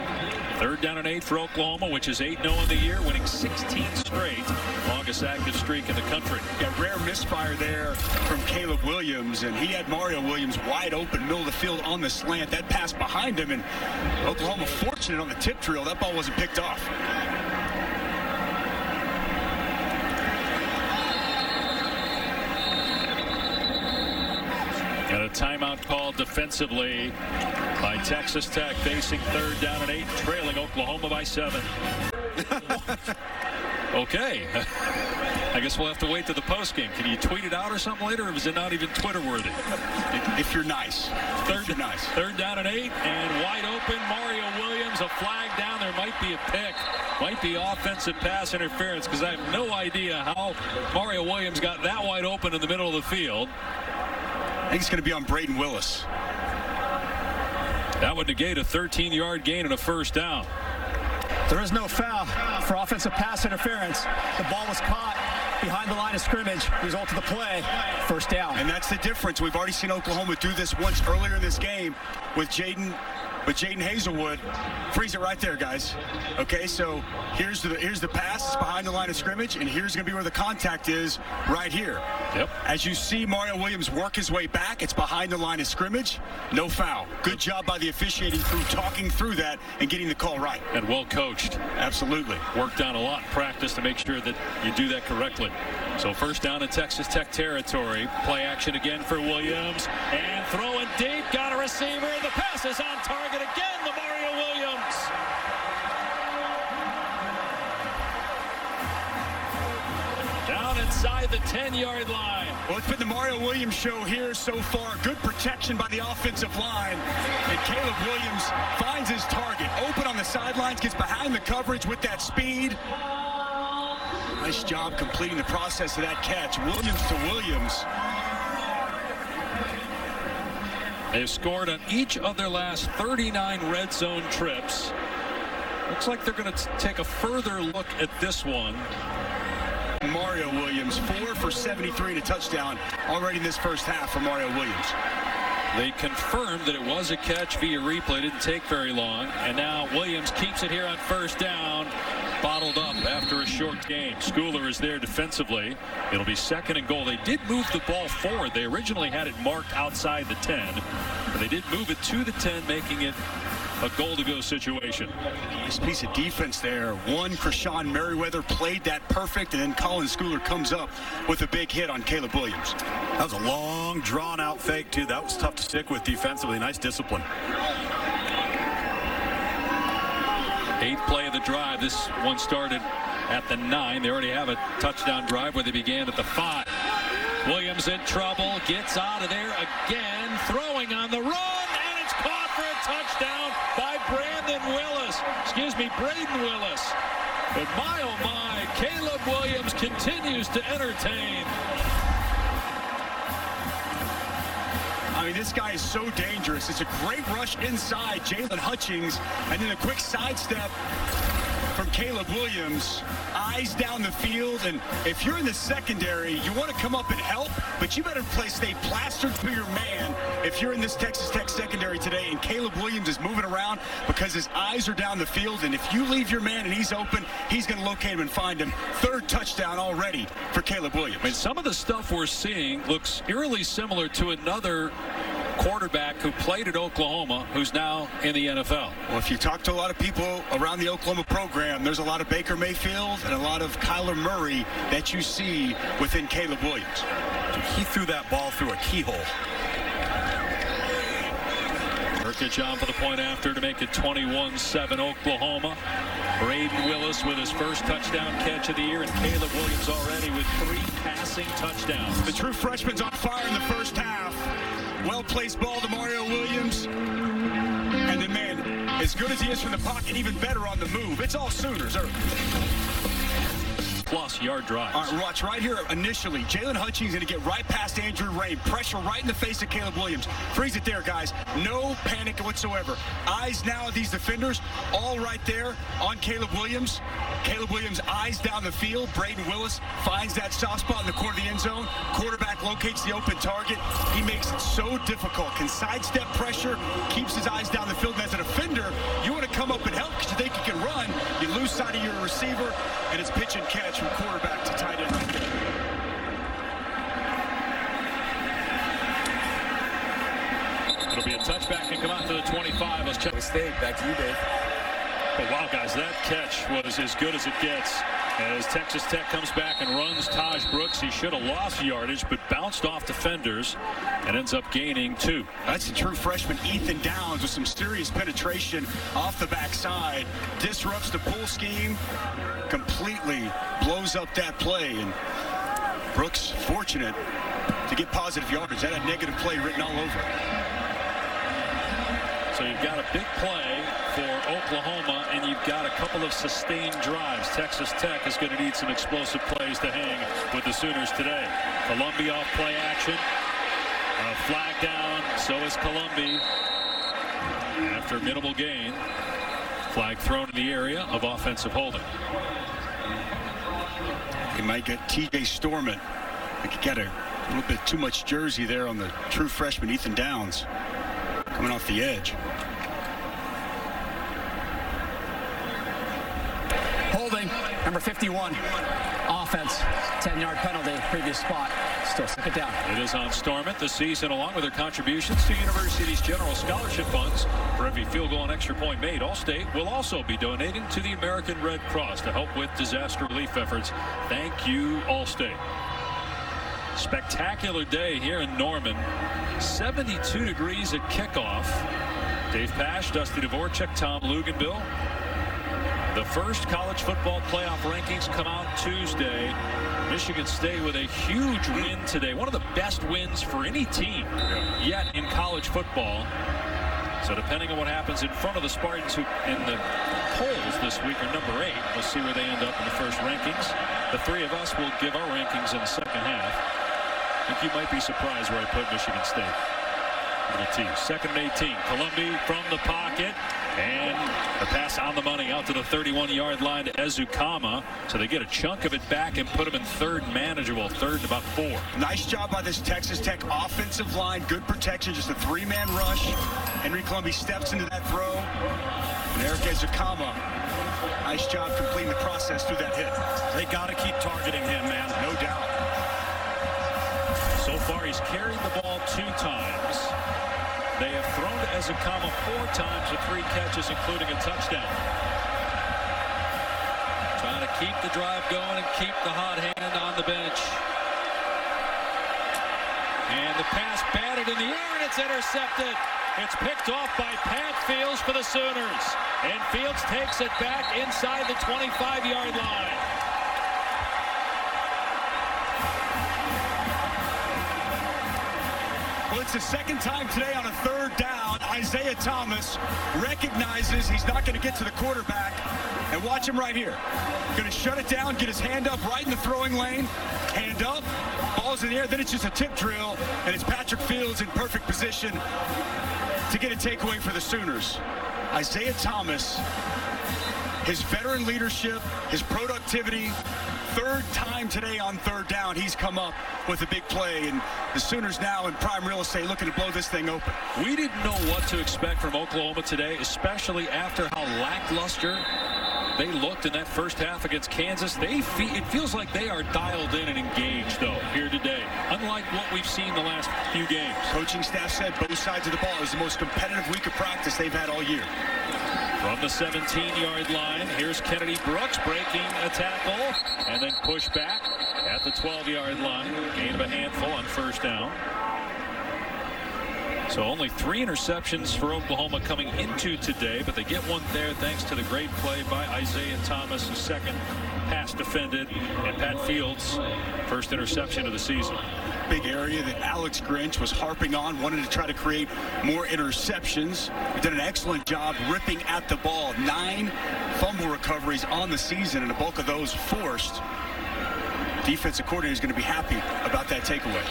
3rd down and 8 for Oklahoma, which is 8-0 in the year, winning 16 straight. Longest active streak in the country. Yeah, rare misfire there from Caleb Williams, and he had Mario Williams wide open, middle of the field on the slant. That pass behind him, and Oklahoma fortunate on the tip drill. That ball wasn't picked off. Got a timeout called defensively by Texas Tech, facing 3rd down and 8, trailing Oklahoma by 7. Okay. I guess we'll have to wait to the postgame. Can you tweet it out or something later, or is it not even Twitter worthy? If you're nice. Third down and 8, and wide open. Mario Williams, a flag down. There might be a pick. Might be offensive pass interference, because I have no idea how Mario Williams got that wide open in the middle of the field. I think it's going to be on Braden Willis. That would negate a 13-yard gain and a 1st down. There is no foul for offensive pass interference. The ball was caught behind the line of scrimmage. Result of the play, 1st down. And that's the difference. We've already seen Oklahoma do this once earlier in this game with Jaden Hazelwood. Freeze it right there, guys. Okay, so here's the pass. It's behind the line of scrimmage, and here's going to be where the contact is right here. Yep. As you see Mario Williams work his way back, it's behind the line of scrimmage. No foul. Good job by the officiating crew talking through that and getting the call right. And well coached. Absolutely. Worked on a lot in practice to make sure that you do that correctly. So 1st down in Texas Tech territory. Play action again for Williams. And throwing deep. Got a receiver. The pass is on target again to Mario Williams. Down inside the 10-yard line. Well, it's been the Mario Williams show here so far. Good protection by the offensive line. And Caleb Williams finds his target. Open on the sidelines, gets behind the coverage with that speed. Nice job completing the process of that catch. Williams to Williams. They've scored on each of their last 39 red zone trips. Looks like they're going to take a further look at this one. Mario Williams, 4 for 73 and a touchdown already in this 1st half for Mario Williams. They confirmed that it was a catch via replay. Didn't take very long. And now Williams keeps it here on 1st down. Bottled up after a short gain. Schooler is there defensively. It'll be 2nd and goal. They did move the ball forward. They originally had it marked outside the 10. But they did move it to the 10, making it a goal-to-go situation. Nice piece of defense there. Krishan Merriweather played that perfect, and then Colin Schooler comes up with a big hit on Caleb Williams. That was a long, drawn-out fake, too. That was tough to stick with defensively. Nice discipline. 8th play of the drive. This one started at the 9. They already have a touchdown drive where they began at the 5. Williams in trouble, gets out of there again, throwing on the run, and it's caught for a touchdown by Braden Willis. But my, oh my, Caleb Williams continues to entertain. I mean, this guy is so dangerous. It's a great rush inside Jalen Hutchings, and then a quick sidestep from Caleb Williams. Eyes down the field, and if you're in the secondary, you want to come up and help, but you better stay plastered to your man if you're in this Texas Tech secondary today, and Caleb Williams is moving around because his eyes are down the field, and if you leave your man and he's open, he's going to locate him and find him. 3rd touchdown already for Caleb Williams. I mean, some of the stuff we're seeing looks eerily similar to another quarterback who played at Oklahoma, who's now in the NFL. Well, if you talk to a lot of people around the Oklahoma program, there's a lot of Baker Mayfield and a lot of Kyler Murray that you see within Caleb Williams. He threw that ball through a keyhole. Nurkic on for the point after to make it 21-7 Oklahoma. Braden Willis with his first touchdown catch of the year, and Caleb Williams already with 3 passing touchdowns. The true freshman's on fire in the first half. Well-placed ball to Mario Williams. And then, man, as good as he is from the pocket, even better on the move. It's all Sooners early. 50-plus yard drives. All right, watch right here initially. Jalen Hutchings going to get right past Andrew Rain. Pressure right in the face of Caleb Williams. Freeze it there, guys. No panic whatsoever. Eyes now of these defenders all right there on Caleb Williams. Caleb Williams eyes down the field. Braden Willis finds that soft spot in the corner of the end zone. Quarterback locates the open target. He makes it so difficult. Can sidestep pressure, keeps his eyes down the field. And as a defender, you want to come up and help because you think you can run. You lose sight of your receiver, and it's pitch and catch from quarterback to tight end right there. It'll be a touchback and come out to the 25. Let's check. Back to you, Dave. But wow, guys, that catch was as good as it gets. As Texas Tech comes back and runs Taj Brooks. He should have lost yardage, but bounced off defenders and ends up gaining 2. That's the true freshman Ethan Downs with some serious penetration off the backside. Disrupts the pull scheme, completely blows up that play. And Brooks fortunate to get positive yardage. That had negative play written all over it. So you've got a big play for Oklahoma, and you've got a couple of sustained drives. Texas Tech is going to need some explosive plays to hang with the Sooners today. Columbia off play action. Flag down, so is Columbia. After minimal gain, flag thrown in the area of offensive holding. He might get TJ Stormont. I could get a little bit too much jersey there on the true freshman Ethan Downs. Coming off the edge. Holding, number 51. Offense, 10-yard penalty, previous spot. Still second down. It is on Stormont this season, along with their contributions to university's general scholarship funds. For every field goal and extra point made, Allstate will also be donating to the American Red Cross to help with disaster relief efforts. Thank you, Allstate. Spectacular day here in Norman. 72 degrees at kickoff. Dave Pasch, Dusty Dvorak, Tom Luginbill. The first college football playoff rankings come out Tuesday. Michigan State with a huge win today. One of the best wins for any team yet in college football. So depending on what happens in front of the Spartans, who in the polls this week are number 8. We'll see where they end up in the first rankings. The three of us will give our rankings in the second half. I think you might be surprised where I put Michigan State. Little T. Second and 18. Columbia from the pocket. And the pass on the money out to the 31-yard line to Ezukanma. So they get a chunk of it back and put him in third manageable. Third and about 4. Nice job by this Texas Tech offensive line. Good protection. Just a 3-man rush. Henry Columbia steps into that throw. And Eric Ezukanma. Nice job completing the process through that hit. They got to keep targeting him, man. No doubt. So far, he's carried the ball 2 times. They have thrown to Ezukanma 4 times with 3 catches, including a touchdown. Trying to keep the drive going and keep the hot hand on the bench. And the pass batted in the air, and it's intercepted. It's picked off by Pat Fields for the Sooners. And Fields takes it back inside the 25-yard line. Well, it's the second time today on a third down. Isaiah Thomas recognizes he's not going to get to the quarterback. And watch him right here. Going to shut it down, get his hand up right in the throwing lane. Hand up, ball's in the air. Then it's just a tip drill. And it's Patrick Fields in perfect position to get a takeaway for the Sooners. Isaiah Thomas, his veteran leadership, his productivity, third time today on third down, he's come up with a big play, and the Sooners now in prime real estate looking to blow this thing open. We didn't know what to expect from Oklahoma today, especially after how lackluster they looked in that first half against Kansas. It feels like they are dialed in and engaged, though, here today, unlike what we've seen the last few games. Coaching staff said both sides of the ball is the most competitive week of practice they've had all year. From the 17-yard line, here's Kennedy Brooks breaking a tackle and then push back at the 12-yard line. Gain of a handful on first down. So only 3 interceptions for Oklahoma coming into today, but they get one there thanks to the great play by Isaiah Thomas, his second pass defended, and Pat Fields' first interception of the season. Big area that Alex Grinch was harping on, wanted to try to create more interceptions. He did an excellent job ripping at the ball. 9 fumble recoveries on the season, and a bulk of those forced defensive coordinator is going to be happy about that takeaway.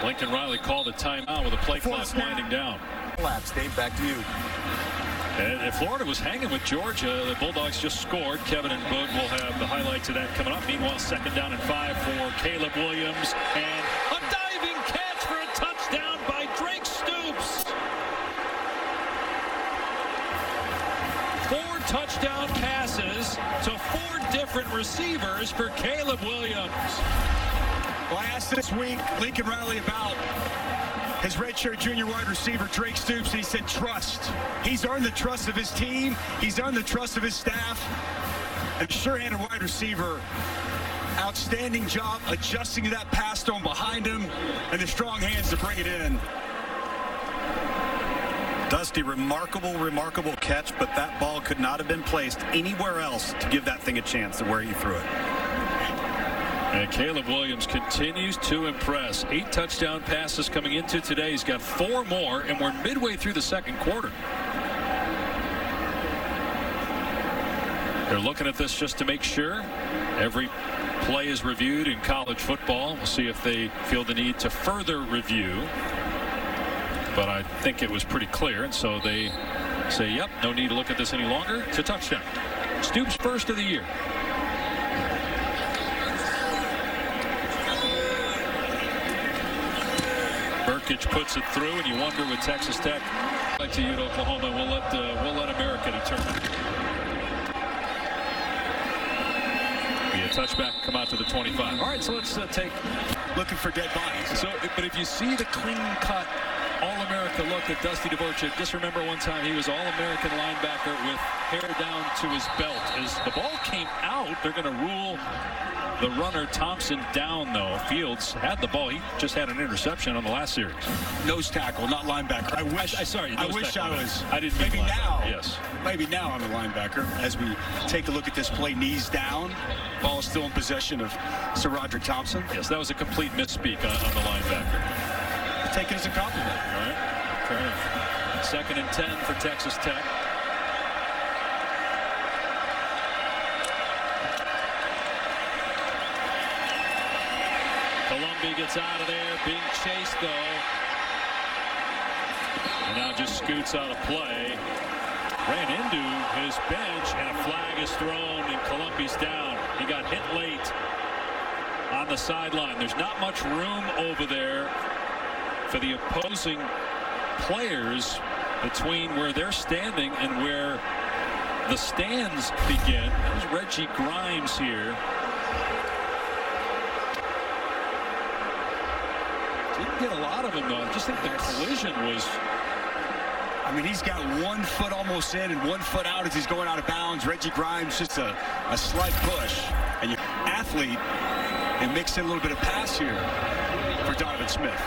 Lincoln Riley called a timeout with a play clock winding down. Dave, back to you. And Florida was hanging with Georgia. The Bulldogs just scored. Kevin and Boog will have the highlights of that coming up. Meanwhile, 2nd down and 5 for Caleb Williams. And a diving catch for a touchdown by Drake Stoops. 4 touchdown passes to 4 different receivers for Caleb Williams. Well, I asked this week Lincoln Riley about his redshirt junior wide receiver, Drake Stoops, and he said trust. He's earned the trust of his team. He's earned the trust of his staff. And sure-handed wide receiver, outstanding job adjusting to that pass thrown behind him and the strong hands to bring it in. Dusty, remarkable catch, but that ball could not have been placed anywhere else to give that thing a chance to where he threw it. And Caleb Williams continues to impress. 8 touchdown passes coming into today. He's got 4 more, and we're midway through the 2nd quarter. They're looking at this just to make sure every play is reviewed in college football. We'll see if they feel the need to further review. But I think it was pretty clear, and so they say, yep, no need to look at this any longer. It's a touchdown. Stoops' first of the year. Burkich puts it through, and you wonder with Texas Tech. Back to you at Oklahoma. We'll let America determine. Be a touchback, come out to the 25. All right, so let's take. Looking for dead bodies. So, but if you see the clean-cut All-America look at Dusty Dvorchak, just remember one time he was All-American linebacker with hair down to his belt. As the ball came out, they're going to rule the runner Thompson down, though. Fields had the ball. He just had an interception on the last series. Nose tackle, not linebacker. I wish I was. I didn't maybe now. Yes. Maybe now I'm a linebacker. As we take a look at this play, knees down. Ball is still in possession of Sir Roderick Thompson. Yes, that was a complete misspeak on the linebacker. Take it as a compliment. All right, fair enough. 2nd and 10 for Texas Tech. Columbia gets out of there, being chased though. And now just scoots out of play. Ran into his bench, and a flag is thrown, and Columbia's down. He got hit late on the sideline. There's not much room over there for the opposing players between where they're standing and where the stands begin. There's Reggie Grimes here. Didn't get a lot of him, though. I just think the collision was... I mean, he's got 1 foot almost in and 1 foot out as he's going out of bounds. Reggie Grimes, just a slight push. And your athlete, and mix in a little bit of pass here for Donovan Smith.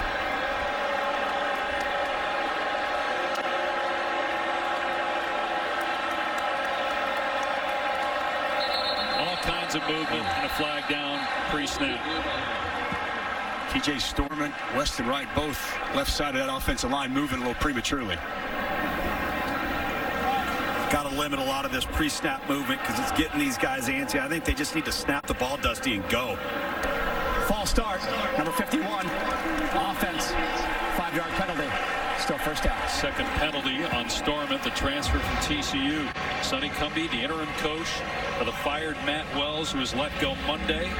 All kinds of movement and a flag down pre-snap. TJ Storment, Weston Wright, both left side of that offensive line moving a little prematurely. Got to limit a lot of this pre-snap movement because it's getting these guys antsy. I think they just need to snap the ball, Dusty, and go. False start, number 51. Offense, 5-yard penalty. Still first down. 2nd penalty on Storment, the transfer from TCU. Sonny Cumbie, the interim coach for the fired Matt Wells, who was let go Monday.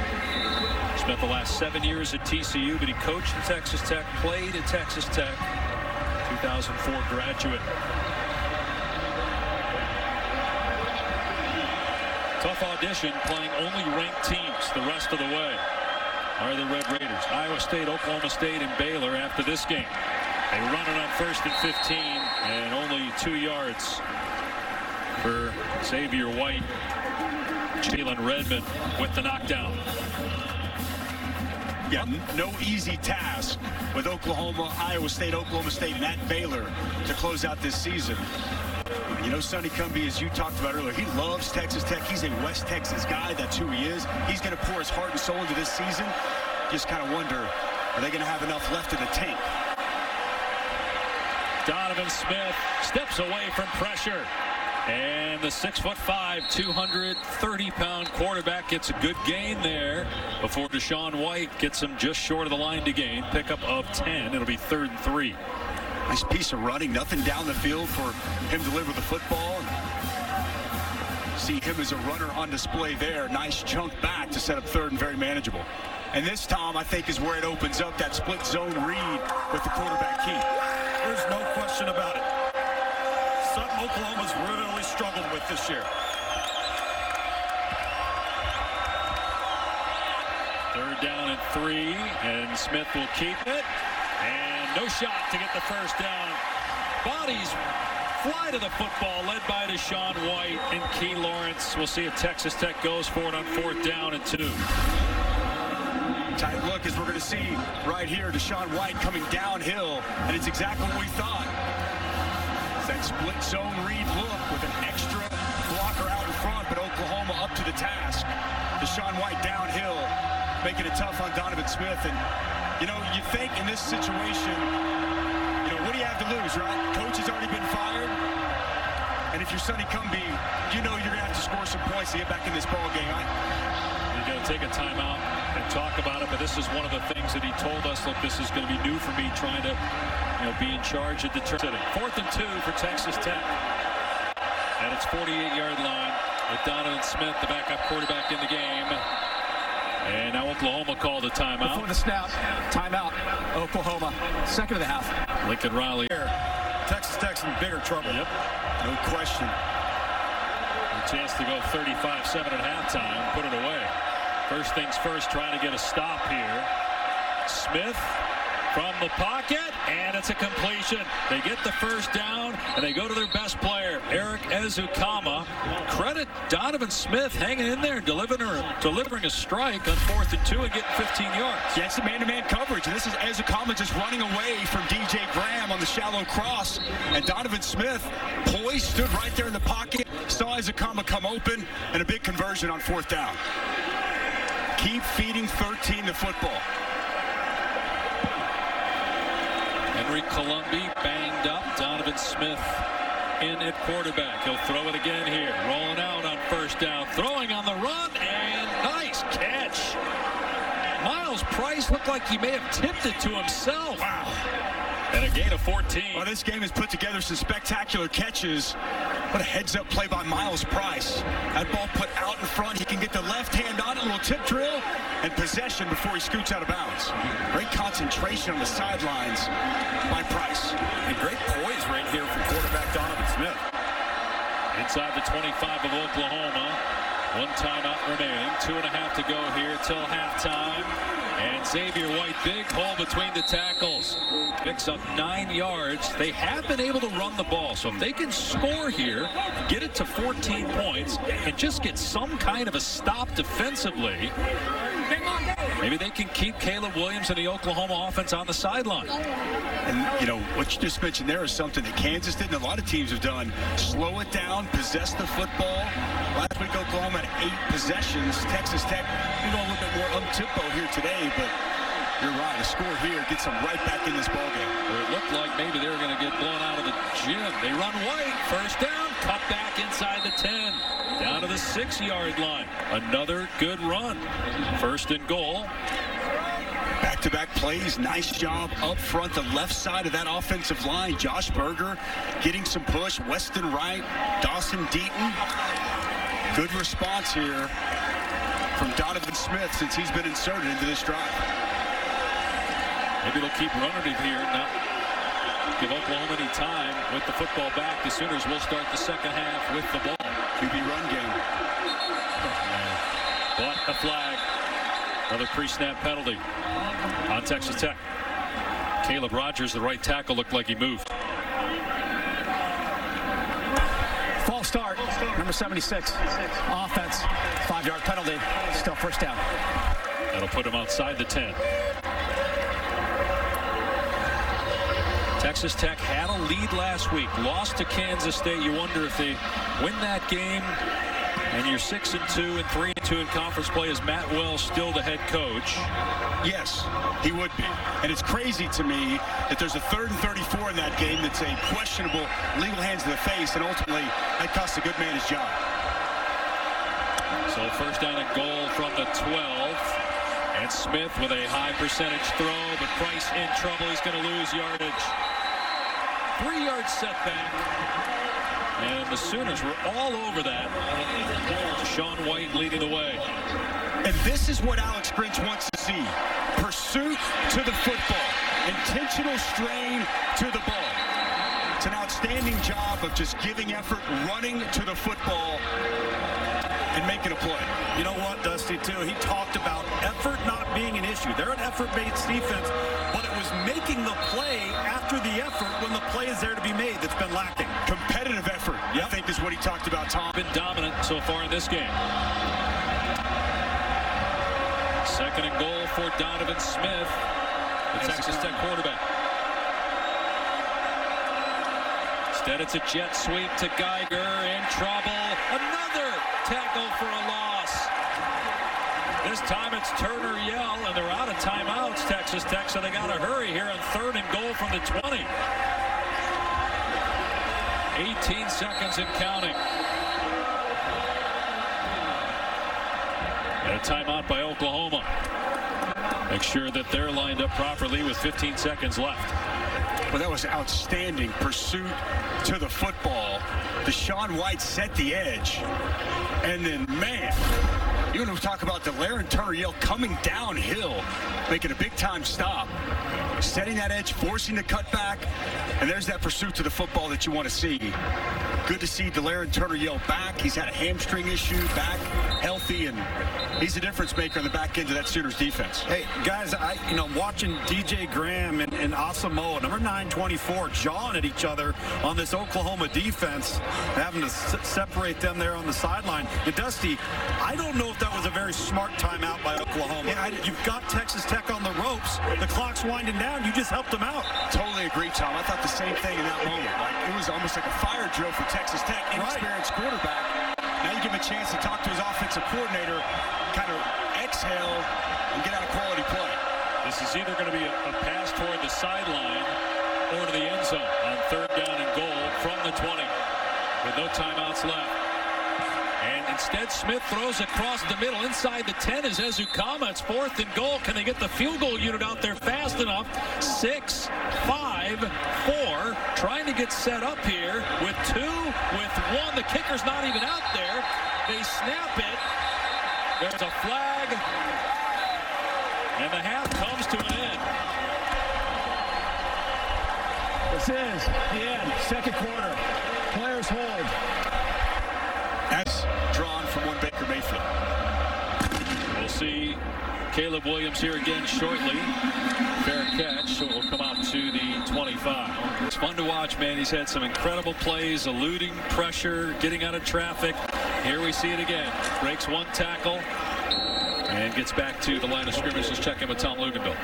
Spent the last 7 years at TCU, but he coached at Texas Tech, played at Texas Tech. 2004 graduate. Tough audition, playing only ranked teams the rest of the way are the Red Raiders. Iowa State, Oklahoma State, and Baylor after this game. They run it on 1st and 15, and only 2 yards for Xavier White. Jalen Redmond with the knockdown. Yeah, no easy task with Oklahoma, Iowa State, Oklahoma State, and at Baylor to close out this season. You know, Sonny Cumbie, as you talked about earlier, he loves Texas Tech. He's a West Texas guy. That's who he is. He's going to pour his heart and soul into this season. Just kind of wonder, are they going to have enough left in the tank Donovan Smith steps away from pressure. And the 6'5", 230-pound quarterback gets a good gain there before Deshaun White gets him just short of the line to gain. Pickup of 10. It'll be 3rd and 3. Nice piece of running. Nothing down the field for him to deliver the football. See him as a runner on display there. Nice chunk back to set up 3rd and very manageable. And this, Tom, I think is where it opens up that split zone read with the quarterback key. There's no question about it. Something Oklahoma's really struggled with this year. 3rd down and 3, and Smith will keep it. And no shot to get the first down. Bodies fly to the football, led by Deshaun White and Key Lawrence. We'll see if Texas Tech goes for it on 4th down and 2. Tight look as we're going to see right here. Deshaun White coming downhill, and it's exactly what we thought. That split zone read look with an extra blocker out in front, but Oklahoma up to the task. Deshaun White downhill, making it tough on Donovan Smith. And, you know, you think in this situation, you know, what do you have to lose, right? Coach has already been fired. And if you're Sonny Cumbie, you know you're going to have to score some points to get back in this ball game, right? You're going to take a timeout and talk about it, but this is one of the things that he told us, look, this is going to be new for me, trying to, you know, be in charge of determining. 4th and 2 for Texas Tech. At its 48-yard line with Donovan Smith, the backup quarterback in the game. And now Oklahoma called a timeout. Before the snap, timeout, Oklahoma, 2nd of the half. Lincoln Riley. Texas Tech's in bigger trouble. Yep, no question. A chance to go 35-7 at halftime, put it away. First things first, trying to get a stop here. Smith from the pocket, and it's a completion. They get the first down, and they go to their best player, Eric Ezukanma. Credit Donovan Smith hanging in there, delivering a strike on 4th and 2 and getting 15 yards. Yeah, it's the man-to-man coverage, and this is Ezukanma just running away from DJ Graham on the shallow cross. And Donovan Smith, poised, stood right there in the pocket, saw Ezukanma come open, and a big conversion on 4th down. Keep feeding 13 the football. Henry Colombi banged up. Donovan Smith in at quarterback. He'll throw it again here. Rolling out on 1st down. Throwing on the run, and nice catch. Miles Price looked like he may have tipped it to himself. Wow. And a gain of 14. Well, this game has put together some spectacular catches. What a heads-up play by Miles Price. That ball put out in front. He can get the left hand on it, a little tip drill, and possession before he scoots out of bounds. Great concentration on the sidelines by Price. And great poise right here from quarterback Donovan Smith. Inside the 25 of Oklahoma. 1 timeout remaining. 2.5 to go here till halftime. And Xavier White, big hole between the tackles. Picks up 9 yards. They have been able to run the ball. So if they can score here, get it to 14 points, and just get some kind of a stop defensively, maybe they can keep Caleb Williams and the Oklahoma offense on the sideline. And, you know, what you just mentioned there is something that Kansas did and a lot of teams have done. Slow it down, possess the football. Last week, Oklahoma had 8 possessions. Texas Tech, you know, a little bit more up-tempo here today, but you're right. A score here gets them right back in this ballgame. It looked like maybe they were going to get blown out of the gym. They run White. 1st down, cut back inside the 10. Down to the 6-yard line. Another good run. 1st and goal. Back-to-back plays. Nice job up front, the left side of that offensive line. Josh Berger getting some push. Weston Wright, Dawson Deaton. Good response here from Donovan Smith since he's been inserted into this drive. Maybe they'll keep running it here, not give Oklahoma any time with the football back. The Sooners will start the second half with the ball. QB run game. But a flag. Another pre-snap penalty on Texas Tech. Caleb Rogers, the right tackle, looked like he moved. False start, number 76. Offense, 5-yard penalty, still 1st down. That'll put him outside the 10. Texas Tech had a lead last week, lost to Kansas State. You wonder if they win that game, And you're 6-2 and 3-2 in conference play. Is Matt Wells still the head coach? Yes, he would be. And it's crazy to me that there's a 3rd and 34 in that game that's a questionable legal hands to the face, and ultimately that costs a good man his job. So first down and goal from the 12. And Smith with a high percentage throw, but Price in trouble. He's going to lose yardage. 3-yard setback. And the Sooners were all over that. Sean White leading the way. And this is what Alex Grinch wants to see. Pursuit to the football. Intentional strain to the ball. It's an outstanding job of just giving effort, running to the football, and making a play. You know what, Dusty, too? He talked about effort not being an issue. They're an effort-based defense, but it was making the play after the effort when the play is there to be made that's been lacking. Competitive effort, I think, is what he talked about, Tom. Been dominant so far in this game. 2nd and goal for Donovan Smith, the Texas Tech quarterback. Instead, it's a jet sweep to Geiger, in trouble. Another tackle for a loss. This time it's Turner Yell, and they're out of timeouts, Texas Tech, so they got to hurry here on 3rd and goal from the 20. 18 seconds and counting. And a timeout by Oklahoma. Make sure that they're lined up properly with 15 seconds left. Well, that was outstanding pursuit to the football. Deshaun White set the edge. And then, man, you want to talk about Delarrin Turner-Yell coming downhill, making a big-time stop, setting that edge, forcing the cutback, and there's that pursuit to the football that you want to see. Good to see Delarrin Turner-Yell back. He's had a hamstring issue, back healthy, and he's a difference maker on the back end of that Sooners defense. Hey, guys, watching DJ Graham and Asamoah, number 924, jawing at each other on this Oklahoma defense, having to separate them there on the sideline. And Dusty, I don't know if that was a very smart timeout by Oklahoma. Yeah, you've got Texas Tech on the ropes. The clock's winding down. You just helped them out. Totally agree, Tom. I thought the same thing in that moment. It was almost like a fire drill for Texas Tech, inexperienced quarterback. Now you give him a chance to talk to his offensive coordinator, kind of exhale, and get out a quality play. This is either going to be a pass toward the sideline or to the end zone on 3rd down and goal from the 20 with no timeouts left. And instead, Smith throws across the middle. Inside the 10 is Ezukama. It's 4th and goal. Can they get the field goal unit out there fast enough? 6, 5, 4. Trying to get set up here with 2, with 1. The kicker's not even out there. They snap it. There's a flag. And the half comes to an end. This is the end. 2nd quarter. Players hold. That's drawn from one Baker Mayfield. We'll see Caleb Williams here again shortly. Fair catch, so we'll come out to the 25. It's fun to watch, man. He's had some incredible plays, eluding pressure, getting out of traffic. Here we see it again. Breaks one tackle and gets back to the line of scrimmage. Let's check in with Tom Luginbill.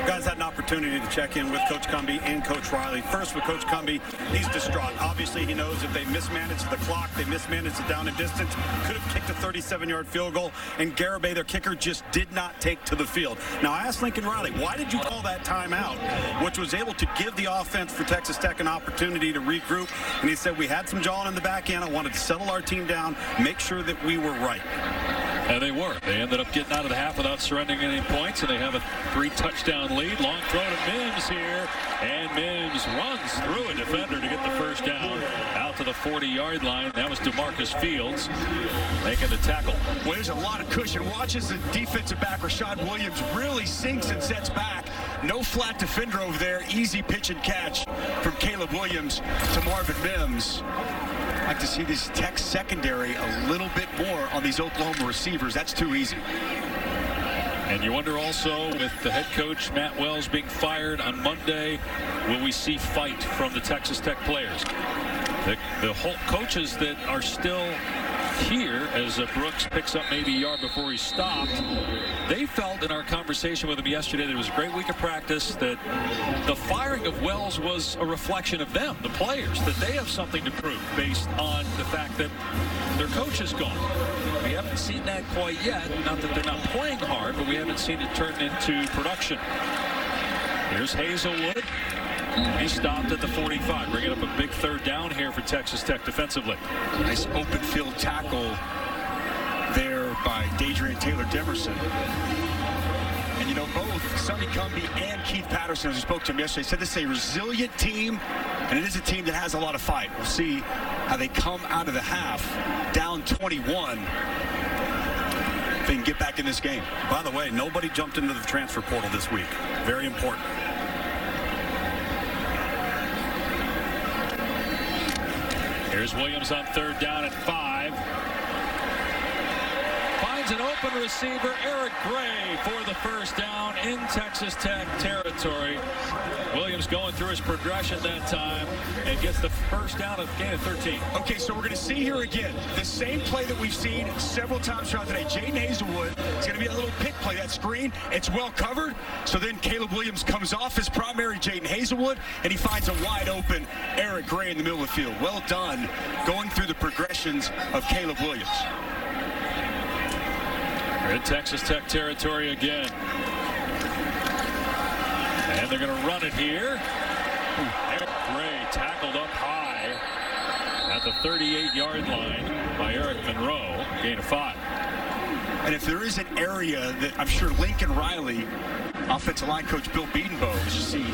Guys had an opportunity to check in with Coach Cumbie and Coach Riley. First with Coach Cumbie, he's distraught. Obviously, he knows if they mismanaged the clock, they mismanaged the down and distance, could have kicked a 37-yard field goal, and Garibay, their kicker, just did not take to the field. Now, I asked Lincoln Riley, why did you call that timeout, which was able to give the offense for Texas Tech an opportunity to regroup? And he said, we had some jawing in the back end. I wanted to settle our team down, make sure that we were right. And they were. They ended up getting out of the half without surrendering any points, and they have a 3-touchdown lead. Long throw to Mims here, and Mims runs through a defender to get the first down out to the 40-yard line. That was DeMarcus Fields making the tackle. Well, there's a lot of cushion. Watch as the defensive back, Rashad Williams, really sinks and sets back. No flat defender over there. Easy pitch and catch from Caleb Williams to Marvin Mims. I'd like to see this Tech secondary a little bit more on these Oklahoma receivers. That's too easy. And you wonder also, with the head coach, Matt Wells, being fired on Monday, will we see fight from the Texas Tech players? The whole coaches that are still here as Brooks picks up maybe a yard before he stopped. They felt in our conversation with him yesterday that it was a great week of practice, that the firing of Wells was a reflection of them, the players, that they have something to prove based on the fact that their coach is gone. We haven't seen that quite yet. Not that they're not playing hard, but we haven't seen it turn into production. Here's Hazelwood. He stopped at the 45, bringing up a big third down here for Texas Tech defensively. Nice open field tackle there by Dadrian Taylor-Demerson. And, you know, both Sonny Cumbie and Keith Patterson, as we spoke to him yesterday, said this is a resilient team, and it is a team that has a lot of fight. We'll see how they come out of the half down 21. They can get back in this game. By the way, nobody jumped into the transfer portal this week. Very important. Here's Williams on third down at 5. Finds an open receiver, Eric Gray, for the first down in Texas Tech territory. Williams going through his progression that time and gets the first down of gain of 13. Okay, so we're going to see here again the same play that we've seen several times throughout the day. Jaden Hazelwood is going to be a little pick play. That screen, it's well covered. So then Caleb Williams comes off his primary, Jaden Hazelwood, and he finds a wide open Eric Gray in the middle of the field. Well done going through the progressions of Caleb Williams. We're in Texas Tech territory again. And they're going to run it here. Eric Gray tackled up high at the 38-yard line by Eric Monroe. Gain of 5. And if there is an area that I'm sure Lincoln Riley, offensive line coach Bill Bedenbaugh, as you see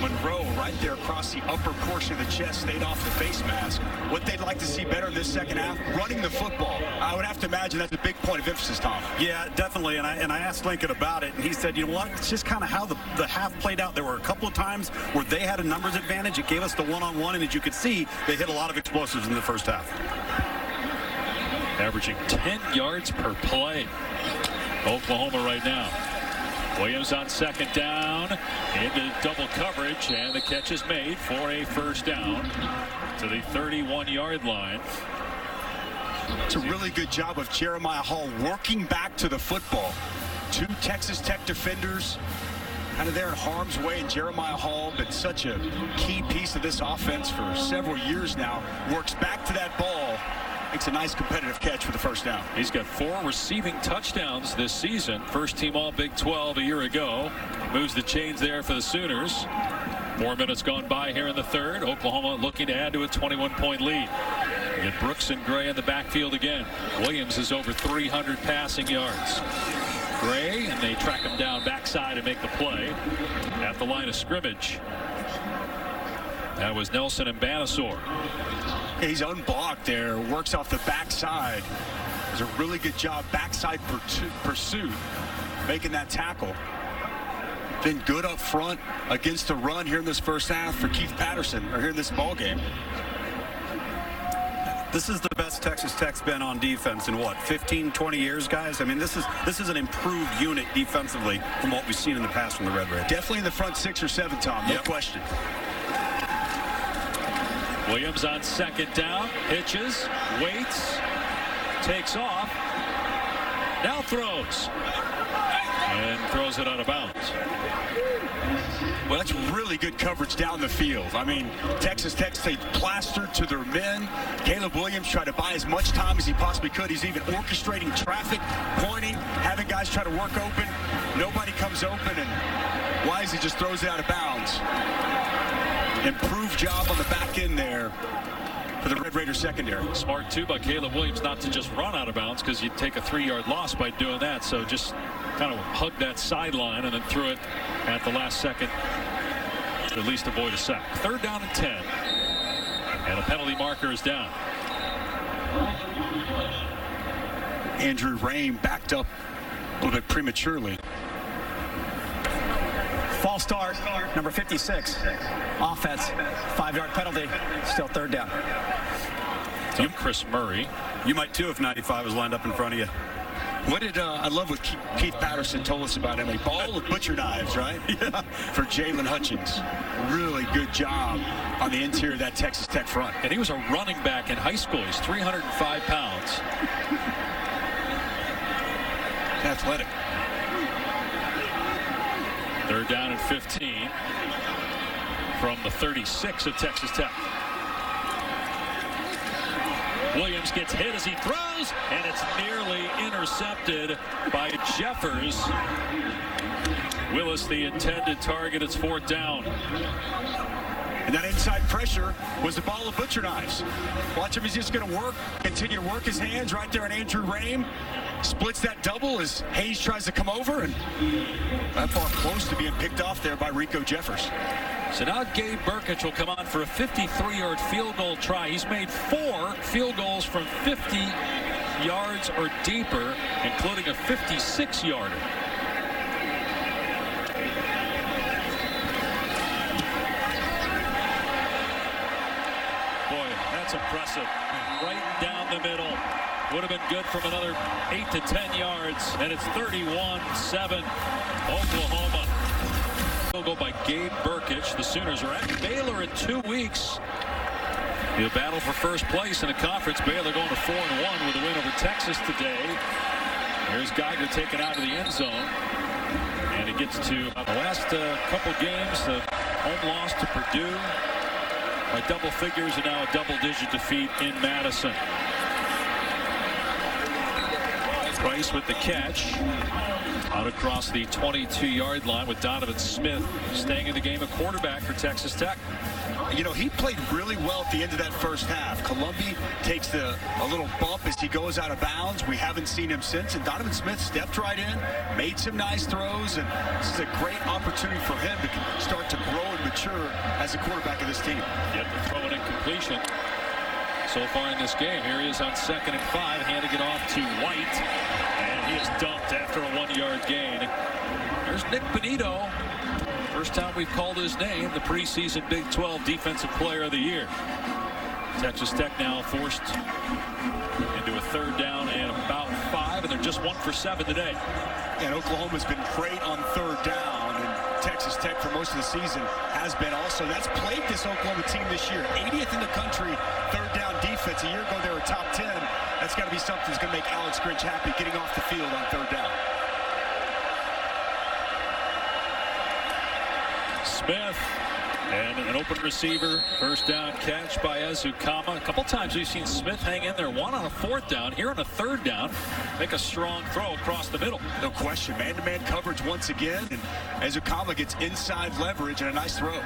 Monroe right there across the upper portion of the chest, stayed off the face mask. What they'd like to see better in this second half, running the football. I would have to imagine that's a big point of emphasis, Tom. Yeah, definitely. And I asked Lincoln about it, and he said, you know what, it's just kind of how the half played out. There were a couple of times where they had a numbers advantage. It gave us the one-on-one, and as you could see, they hit a lot of explosives in the first half. Averaging 10 yards per play. Oklahoma right now. Williams on second down into double coverage, and the catch is made for a first down to the 31-yard line. It's a really good job of Jeremiah Hall working back to the football. 2 Texas Tech defenders kind of there in harm's way, and Jeremiah Hall, been such a key piece of this offense for several years now, works back to that ball. Makes a nice competitive catch for the first down. He's got 4 receiving touchdowns this season. First team all Big 12 a year ago. Moves the chains there for the Sooners. 4 minutes gone by here in the third. Oklahoma looking to add to a 21-point lead. Get Brooks and Gray in the backfield again. Williams is over 300 passing yards. Gray, and they track him down backside and make the play at the line of scrimmage. That was Nelson and Banasor. He's unblocked there, works off the backside. Does a really good job backside pursuit, making that tackle. Been good up front against the run here in this first half for Keith Patterson, or here in this ball game. This is the best Texas Tech's been on defense in what, 15, 20 years, guys? I mean, this is an improved unit defensively from what we've seen in the past from the Red Raiders. Definitely in the front 6 or 7, Tom, no question. Williams on second down, pitches, waits, takes off, now throws, and throws it out of bounds. Well, that's really good coverage down the field. I mean, Texas Tech stayed plastered to their men. Caleb Williams tried to buy as much time as he possibly could. He's even orchestrating traffic, pointing, having guys try to work open. Nobody comes open, and Wisely just throws it out of bounds. Improved job on the back end there for the Red Raider secondary. Smart, too, by Caleb Williams not to just run out of bounds, because you'd take a 3-yard loss by doing that. So just kind of hugged that sideline and then threw it at the last second to at least avoid a sack. Third down and 10. And a penalty marker is down. Andrew Rain backed up a little bit prematurely. False start, number 56. Offense, 5-yard penalty, still third down. So Chris Murray. You might too if 95 was lined up in front of you. What did I love what Keith Patterson told us about him? A ball of butcher knives, right? Yeah. For Jalen Hutchings. Really good job on the interior of that Texas Tech front. And he was a running back in high school. He's 305 pounds. Athletic. Third down and 15 from the 36 of Texas Tech. Williams gets hit as he throws, and it's nearly intercepted by Jeffers. Willis, the intended target. It's fourth down. And that inside pressure was the ball of butcher knives. Watch him. He's just going to continue to work his hands right there on Andrew Rame. Splits that double as Hayes tries to come over, and that ball close to being picked off there by Rico Jeffers. So now Gabe Burkich will come on for a 53-yard field goal try. He's made 4 field goals from 50 yards or deeper, including a 56-yarder. Boy, that's impressive. Right down the middle. Would have been good from another 8 to 10 yards, and it's 31-7 Oklahoma. Field goal by Gabe Burkich. The Sooners are at Baylor in 2 weeks. The battle for first place in the conference. Baylor going to 4-1 with a win over Texas today. There's Geiger taken out of the end zone. And it gets to the last couple games. The home loss to Purdue by double figures, and now a double-digit defeat in Madison. Price with the catch. Out across the 22-yard line with Donovan Smith staying in the game, a quarterback for Texas Tech. You know, he played really well at the end of that first half. Columbia takes a little bump as he goes out of bounds. We haven't seen him since, and Donovan Smith stepped right in, made some nice throws, and this is a great opportunity for him to start to grow and mature as a quarterback of this team. Yet to throw an incompletion so far in this game. Here he is on 2nd and 5, handing it off to White, and he is dumped after a 1-yard gain. There's Nick Benito. First time we've called his name, the preseason Big 12 Defensive Player of the Year. Texas Tech now forced into a third down and about 5, and they're just 1 for 7 today. And Oklahoma's been great on third down, and Texas Tech for most of the season has been also. That's plagued this Oklahoma team this year. 80th in the country, third down defense. A year ago, they were top 10. That's got to be something that's going to make Alex Grinch happy, getting off the field on third down. Smith and an open receiver. First down catch by Ezukama. A couple times we've seen Smith hang in there. One on a 4th down. Here on a 3rd down, make a strong throw across the middle. No question. Man-to-man coverage once again. And Ezukama gets inside leverage and a nice throw.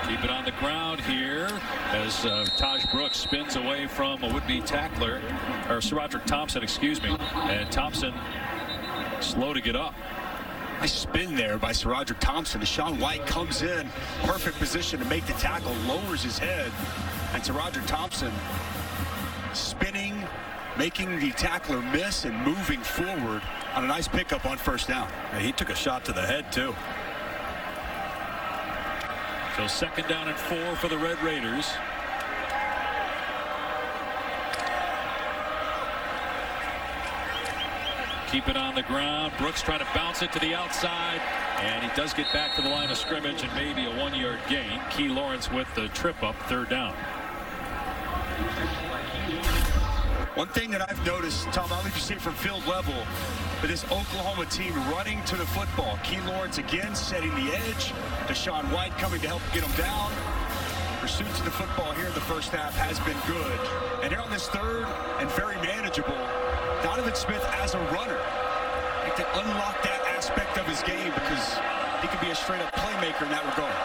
Keep it on the ground here as Taj Brooks spins away from a would-be tackler, or SaRodorick Thompson, excuse me. And Thompson slow to get up. Nice spin there by SaRodorick Thompson. Deshaun White comes in, perfect position to make the tackle, lowers his head, and SaRodorick Thompson spinning, making the tackler miss and moving forward on a nice pickup on first down. And he took a shot to the head too. So 2nd down and 4 for the Red Raiders. Keep it on the ground. Brooks trying to bounce it to the outside, and he does get back to the line of scrimmage and maybe a 1-yard gain. Key Lawrence with the trip up, third down. One thing that I've noticed, Tom, I don't know if you see it from field level, but this Oklahoma team running to the football. Key Lawrence again setting the edge. Deshaun White coming to help get him down. Pursuit to the football here in the first half has been good. And here on this third and very manageable, Donovan Smith as a runner. He can unlock that aspect of his game because he can be a straight-up playmaker in that regard.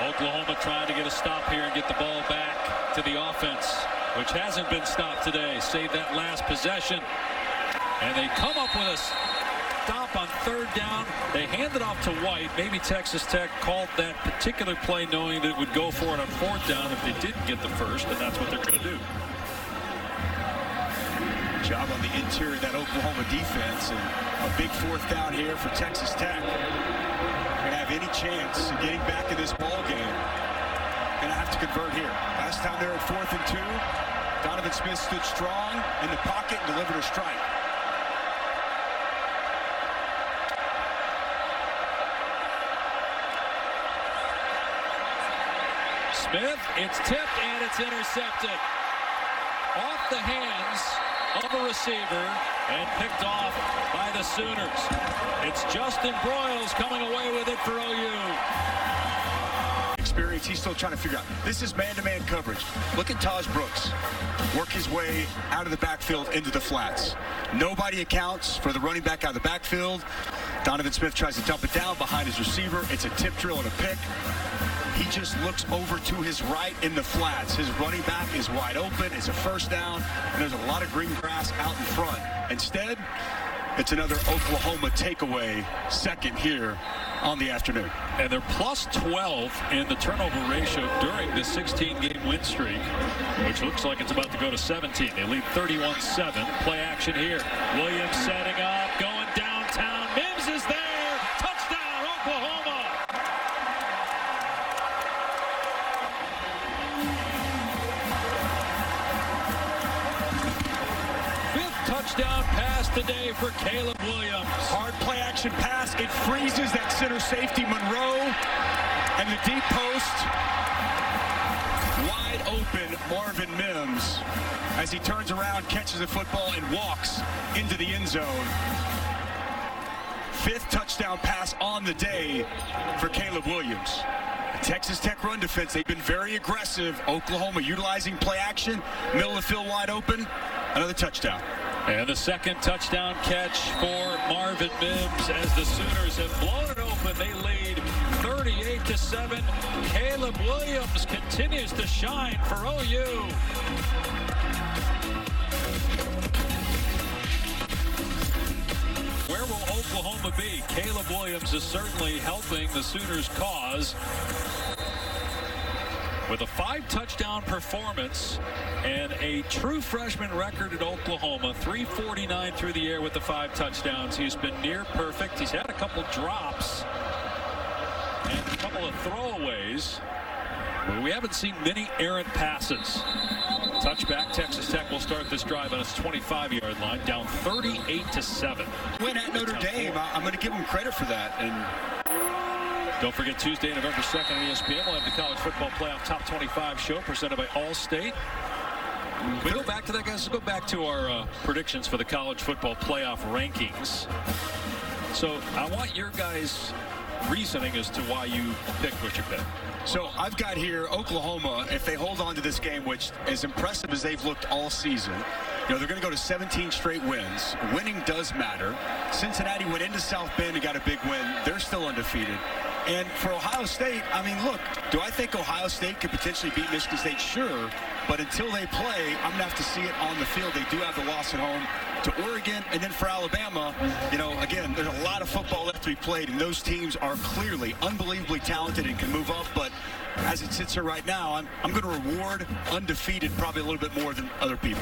Oklahoma trying to get a stop here and get the ball back to the offense, which hasn't been stopped today. Save that last possession. And they come up with a stop on third down. They hand it off to White. Maybe Texas Tech called that particular play knowing that it would go for it on 4th down if they didn't get the first, and that's what they're going to do. Job on the interior of that Oklahoma defense, and a big 4th down here for Texas Tech. Going to have any chance of getting back in this ball game. Going to have to convert here. Last time they're at 4th and 2. Donovan Smith stood strong in the pocket and delivered a strike. Smith, it's tipped and it's intercepted. Off the hands of a receiver and picked off by the Sooners. It's Justin Broyles coming away with it for OU. Experience, he's still trying to figure out. This is man-to-man coverage. Look at Taj Brooks work his way out of the backfield into the flats. Nobody accounts for the running back out of the backfield. Donovan Smith tries to dump it down behind his receiver. It's a tip drill and a pick. He just looks over to his right in the flats. His running back is wide open. It's a first down, and there's a lot of green grass out in front. Instead, it's another Oklahoma takeaway, second here on the afternoon. And they're plus 12 in the turnover ratio during the 16-game win streak, which looks like it's about to go to 17. They lead 31-7. Play action here. Williams setting up, going downtown. Mims is there. Touchdown, Oklahoma. Touchdown pass today for Caleb Williams. Hard play action pass. It freezes that center safety Monroe. And the deep post. Wide open Marvin Mims as he turns around, catches the football, and walks into the end zone. Fifth touchdown pass on the day for Caleb Williams. Texas Tech run defense, they've been very aggressive. Oklahoma utilizing play action. Middle of the field wide open. Another touchdown. And the second touchdown catch for Marvin Mims as the Sooners have blown it open. They lead 38-7. Caleb Williams continues to shine for OU. Where will Oklahoma be? Caleb Williams is certainly helping the Sooners' cause with a 5-touchdown performance and a true freshman record at Oklahoma, 349 through the air with the 5 touchdowns. He's been near perfect. He's had a couple drops and a couple of throwaways, but we haven't seen many errant passes. Touchback, Texas Tech will start this drive on its 25-yard line, down 38-7. Win at Notre Dame. I'm going to give him credit for that. And don't forget, Tuesday, November 2nd on ESPN, we'll have the College Football Playoff Top 25 show presented by Allstate. We go back to that, guys. Let's go back to our predictions for the College Football Playoff rankings. So I want your guys' reasoning as to why you picked what you picked. So I've got here Oklahoma, if they hold on to this game, which as impressive as they've looked all season, you know, they're going to go to 17 straight wins. Winning does matter. Cincinnati went into South Bend and got a big win. They're still undefeated. And for Ohio State, I mean, look, do I think Ohio State could potentially beat Michigan State? Sure. But until they play, I'm going to have to see it on the field. They do have the loss at home to Oregon. And then for Alabama, you know, again, there's a lot of football left to be played. And those teams are clearly unbelievably talented and can move up. But as it sits here right now, I'm going to reward undefeated probably a little bit more than other people.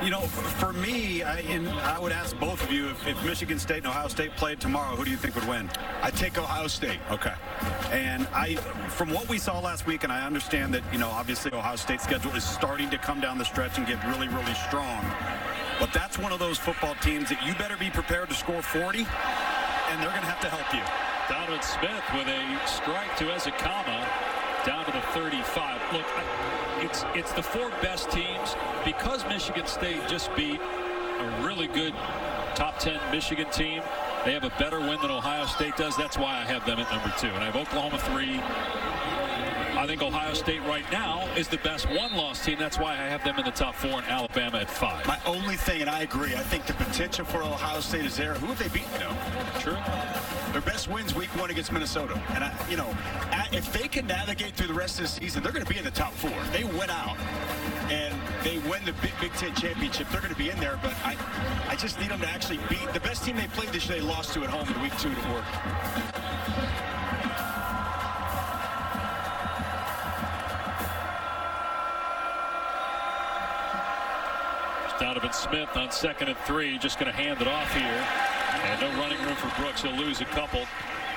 You know, for me, I would ask both of you, if Michigan State and Ohio State played tomorrow, who do you think would win? I'd take Ohio State. Okay. And from what we saw last week, and I understand that, you know, obviously Ohio State's schedule is starting to come down the stretch and get really, really strong. But that's one of those football teams that you better be prepared to score 40, and they're going to have to help you. Donovan Smith with a strike to Ezekama down to the 35. Look, it's the 4 best teams. Because Michigan State just beat a really good top 10 Michigan team, they have a better win than Ohio State does. That's why I have them at number 2. And I have Oklahoma 3. I think Ohio State right now is the best one-loss team. That's why I have them in the top 4 and Alabama at 5. My only thing, and I agree, I think the potential for Ohio State is there. Who have they beaten, though? True. Their best wins week 1 against Minnesota. And, if they can navigate through the rest of the season, they're going to be in the top 4. They win out and they win the Big Ten championship. They're going to be in there, but I just need them to actually beat the best team they played this year. They lost to at home in week 2 to work. Donovan Smith on 2nd and 3, just going to hand it off here. And no running room for Brooks. He'll lose a couple.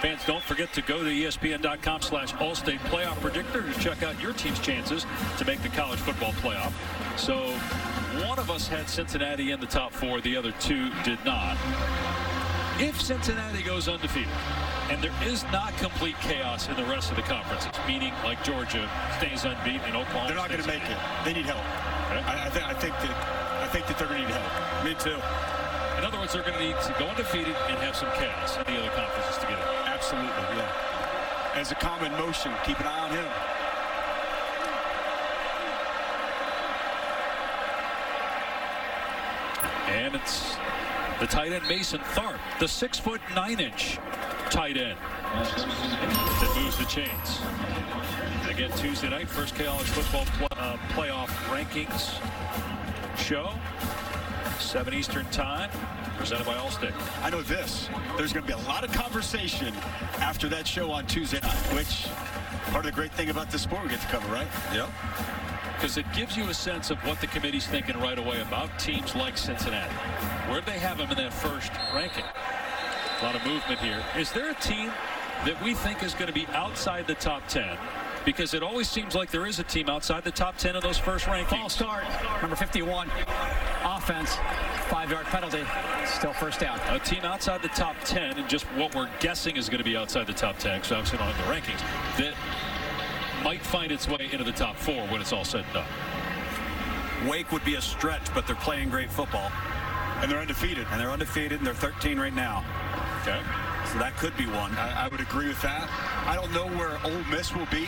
Fans, don't forget to go to ESPN.com/Allstate Playoff Predictor to check out your team's chances to make the college football playoff. So one of us had Cincinnati in the top 4. The other 2 did not. If Cincinnati goes undefeated, and there is not complete chaos in the rest of the conferences, meaning like Georgia stays unbeaten and Oklahoma, they're not going to make it. They need help. Okay. I think that they're going to need help. Me too. In other words, they're going to need to go undefeated and have some chaos in the other conferences to get it. Absolutely, yeah. As a common motion, keep an eye on him. And it's the tight end Mason Tharp, the 6'9" tight end that moves the chains. And again, Tuesday night, first college football playoff rankings show, 7 Eastern time, presented by Allstate. I know this. There's going to be a lot of conversation after that show on Tuesday night, which part of the great thing about this sport we get to cover, right? Yep. Because it gives you a sense of what the committee's thinking right away about teams like Cincinnati. Where do they have them in that first ranking? A lot of movement here. Is there a team that we think is going to be outside the top 10? Because it always seems like there is a team outside the top 10 of those first rankings. False start, number 51, offense, 5-yard penalty, still first down. A team outside the top 10, and just what we're guessing is going to be outside the top 10, because obviously don't have the rankings, that might find its way into the top 4 when it's all said and done. Wake would be a stretch, but they're playing great football. And they're undefeated. And they're 13 right now. Okay. So that could be one. I would agree with that. I don't know where Ole Miss will be,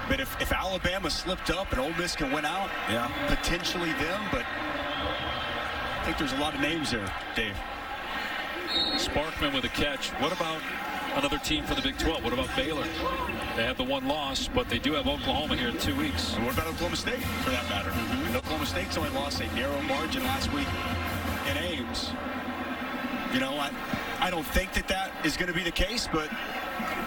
but if Alabama slipped up and Ole Miss can win out, yeah, potentially them, but I think there's a lot of names there, Dave. Sparkman with a catch. What about another team for the Big 12? What about Baylor? They have the 1 loss, but they do have Oklahoma here in 2 weeks. And what about Oklahoma State, for that matter? And Oklahoma State's only lost a narrow margin last week in Ames. You know, I don't think that is going to be the case, but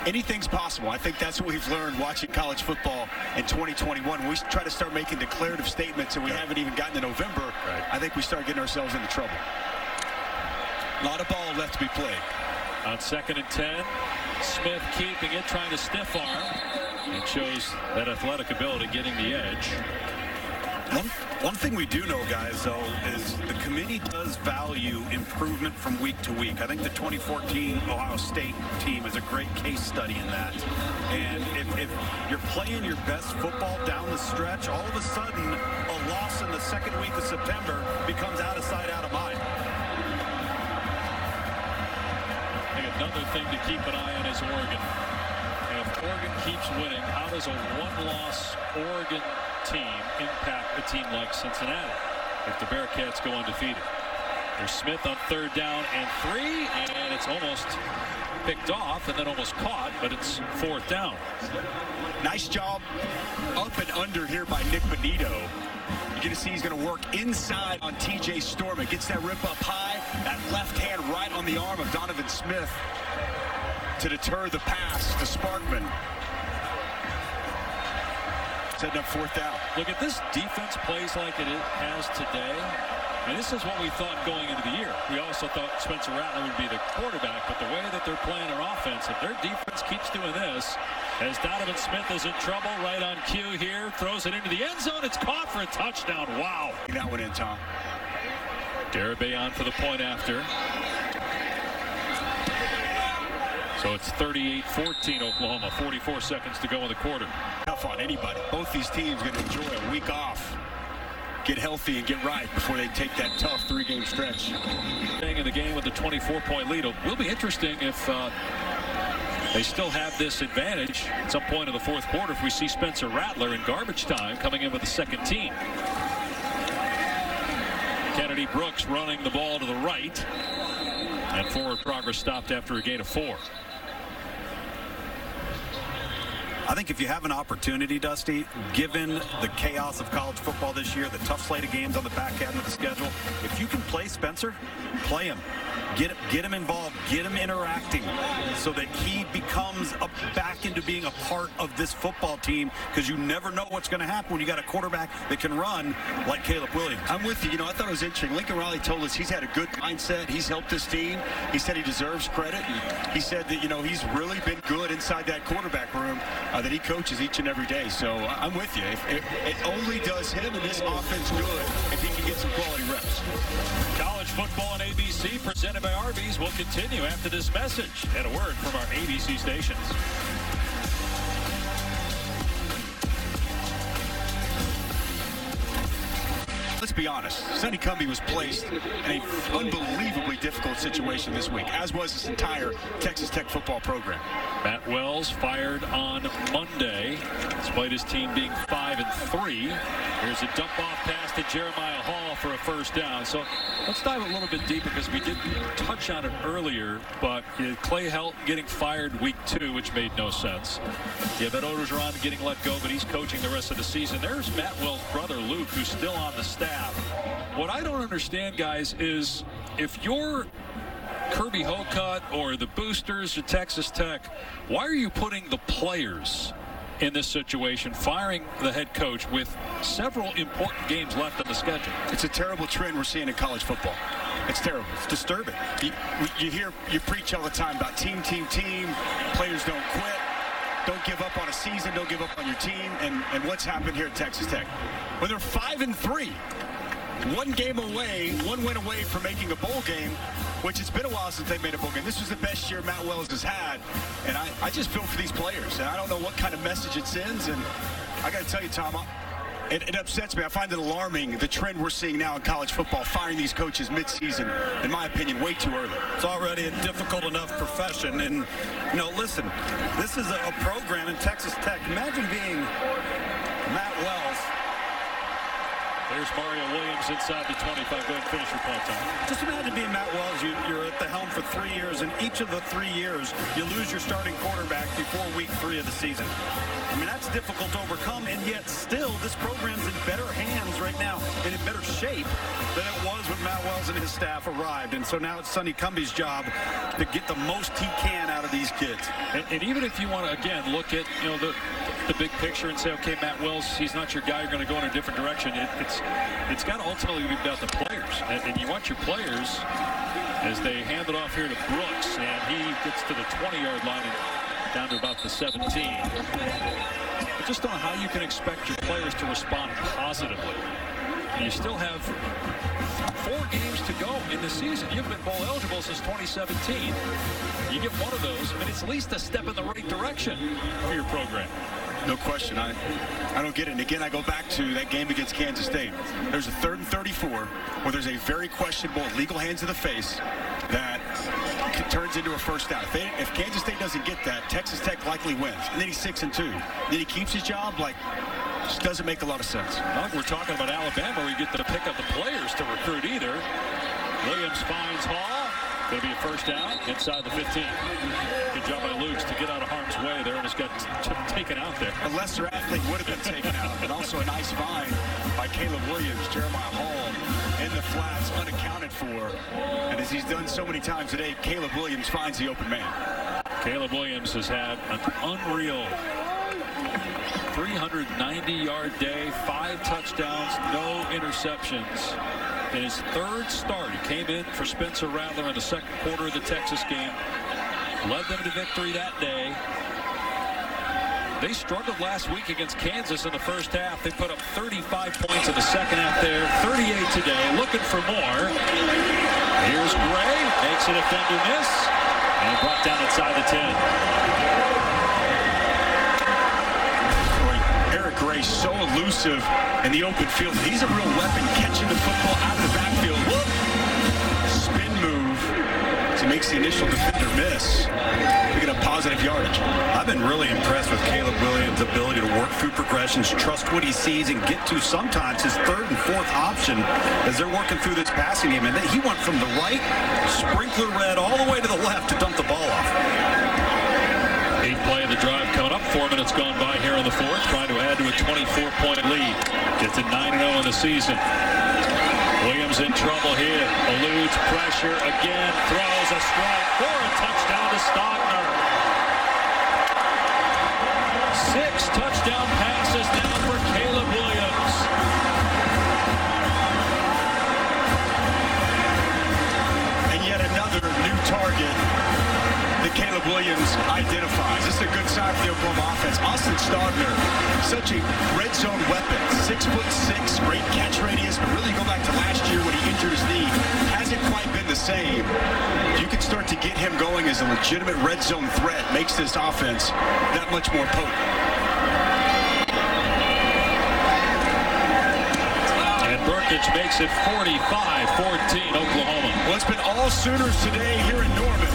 anything's possible. I think that's what we've learned watching college football in 2021. When we try to start making declarative statements and we haven't even gotten to November, right, I think we start getting ourselves into trouble. A lot of ball left to be played. On 2nd and 10, Smith keeping it, trying to stiff arm. It shows that athletic ability getting the edge. One thing we do know, guys, though, is the committee does value improvement from week to week. I think the 2014 Ohio State team is a great case study in that. And if you're playing your best football down the stretch, all of a sudden a loss in the 2nd week of September becomes out of sight, out of mind. I think another thing to keep an eye on is Oregon. And if Oregon keeps winning, how does a 1-loss Oregon team impact a team like Cincinnati if the Bearcats go undefeated? There's Smith on 3rd down and 3, and it's almost picked off and then almost caught, but it's 4th down. Nice job up and under here by Nick Benito. You're going to see he's going to work inside on TJ Storm. It gets that rip up high, that left hand right on the arm of Donovan Smith to deter the pass to Sparkman. Setting up 4th down. Look at this defense plays like it has today. And this is what we thought going into the year. We also thought Spencer Rattler would be the quarterback, but the way that they're playing their offense, if their defense keeps doing this, as Donovan Smith is in trouble right on cue here, throws it into the end zone, it's caught for a touchdown. Wow. That one in, Tom. Garibay on for the point after. So it's 38-14 Oklahoma, 44 seconds to go in the quarter. Tough on anybody. Both these teams going to enjoy a week off, get healthy and get right before they take that tough 3-game stretch. Staying in the game with a 24-point lead. It will be interesting if they still have this advantage at some point in the 4th quarter if we see Spencer Rattler in garbage time coming in with the 2nd team. Kennedy Brooks running the ball to the right, and forward progress stopped after a gain of 4. I think if you have an opportunity, Dusty, given the chaos of college football this year, the tough slate of games on the back end of the schedule, if you can play Spencer, play him. Get him involved, get him interacting so that he becomes back into being a part of this football team, because you never know what's going to happen when you got a quarterback that can run like Caleb Williams. I'm with you. I thought it was interesting. Lincoln Riley told us he's had a good mindset. He's helped his team. He said he deserves credit. And he said that, he's really been good inside that quarterback room that he coaches each and every day. So I'm with you. It only does him and this offense good if he can get some quality reps. College football on ABC, presented by Arby's, will continue after this message and a word from our ABC stations. Let's be honest, Sonny Cumbie was placed in an unbelievably difficult situation this week, as was his entire Texas Tech football program. Matt Wells fired on Monday, despite his team being 5-3. Here's a dump-off pass to Jeremiah Hall for a first down. So let's dive a little bit deeper, because we did touch on it earlier, but Clay Helton getting fired week 2, which made no sense. Yeah, Ed Orgeron getting let go, but he's coaching the rest of the season. There's Matt Wells' brother, Luke, who's still on the staff. What I don't understand, guys, is if you're Kirby Hocutt or the boosters at Texas Tech, why are you putting the players in this situation, firing the head coach with several important games left on the schedule? It's a terrible trend we're seeing in college football. It's terrible. It's disturbing. You preach all the time about team. Players don't quit. Don't give up on a season. Don't give up on your team. And what's happened here at Texas Tech? When they're 5-3, one win away from making a bowl game, which it's been a while since they made a bowl game. This was the best year Matt Wells has had, and I just feel for these players. And I don't know what kind of message it sends, and I got to tell you, Tom, it upsets me. I find it alarming, the trend we're seeing now in college football, firing these coaches mid-season, in my opinion, way too early. It's already a difficult enough profession, and, listen, this is a program in Texas Tech. Imagine being Matt Wells. There's Mario Williams inside the 25. Go ahead and finish your point, Tom. Just imagine being Matt Wells. You're at the helm for 3 years, and each of the 3 years, you lose your starting quarterback before week 3 of the season. I mean, that's difficult to overcome, and yet still, this program's in better hands right now and in better shape than it was when Matt Wells and his staff arrived. And so now it's Sonny Cumbie's job to get the most he can out of these kids. And even if you want to, again, look at, the big picture and say, okay, Matt Wells, he's not your guy, you're going to go in a different direction. It's got to ultimately be about the players. And you want your players, as they hand it off here to Brooks, and he gets to the 20-yard line and down to about the 17. I just don't know how you can expect your players to respond positively. And you still have 4 games to go in the season. You've been bowl eligible since 2017. You get one of those, and it's at least a step in the right direction for your program. No question. I don't get it. And again, I go back to that game against Kansas State. There's a 3rd and 34 where there's a very questionable illegal hands to the face that turns into a first down. If Kansas State doesn't get that, Texas Tech likely wins. And then he's 6-2. Then he keeps his job. Just doesn't make a lot of sense. Well, we're talking about Alabama, where you get to pick up the players to recruit either. Williams finds Hall. Going to be a first down inside the 15. Good job by Lukes to get out of harm's way there, and just got taken out there. A lesser athlete would have been taken out, but also a nice find by Caleb Williams. Jeremiah Hall in the flats, unaccounted for. And as he's done so many times today, Caleb Williams finds the open man. Caleb Williams has had an unreal 390-yard day, 5 touchdowns, no interceptions. In his 3rd start, he came in for Spencer Rattler in the 2nd quarter of the Texas game, led them to victory that day. They struggled last week against Kansas in the first half. They put up 35 points in the second half there, 38 today, looking for more. Here's Gray, makes a defender miss, and brought down inside the 10. Gray so elusive in the open field. He's a real weapon, catching the football out of the backfield. Whoop! Spin move. So he makes the initial defender miss. Picking up positive yardage. I've been really impressed with Caleb Williams' ability to work through progressions, trust what he sees, and get to sometimes his 3rd and 4th option as they're working through this passing game. And he went from the right, sprinkler red, all the way to the left to dump the ball off. A play of the drive coming up. 4 minutes gone by here in the fourth, trying to add to a 24-point lead. Get to 9-0 in the season. Williams in trouble here. Eludes pressure again. Throws a strike for a touchdown to Stogner. 6 touchdown passes now for Caleb Williams. And yet another new target that Caleb Williams identifies. This is a good sign for the Oklahoma offense. Austin Stogner, such a red zone weapon. 6'6", great catch radius, but really go back to last year when he injured his knee. Hasn't quite been the same. If you can start to get him going as a legitimate red zone threat, makes this offense that much more potent. And Burkich makes it 45-14 Oklahoma. Well, it's been all Sooners today here in Norman.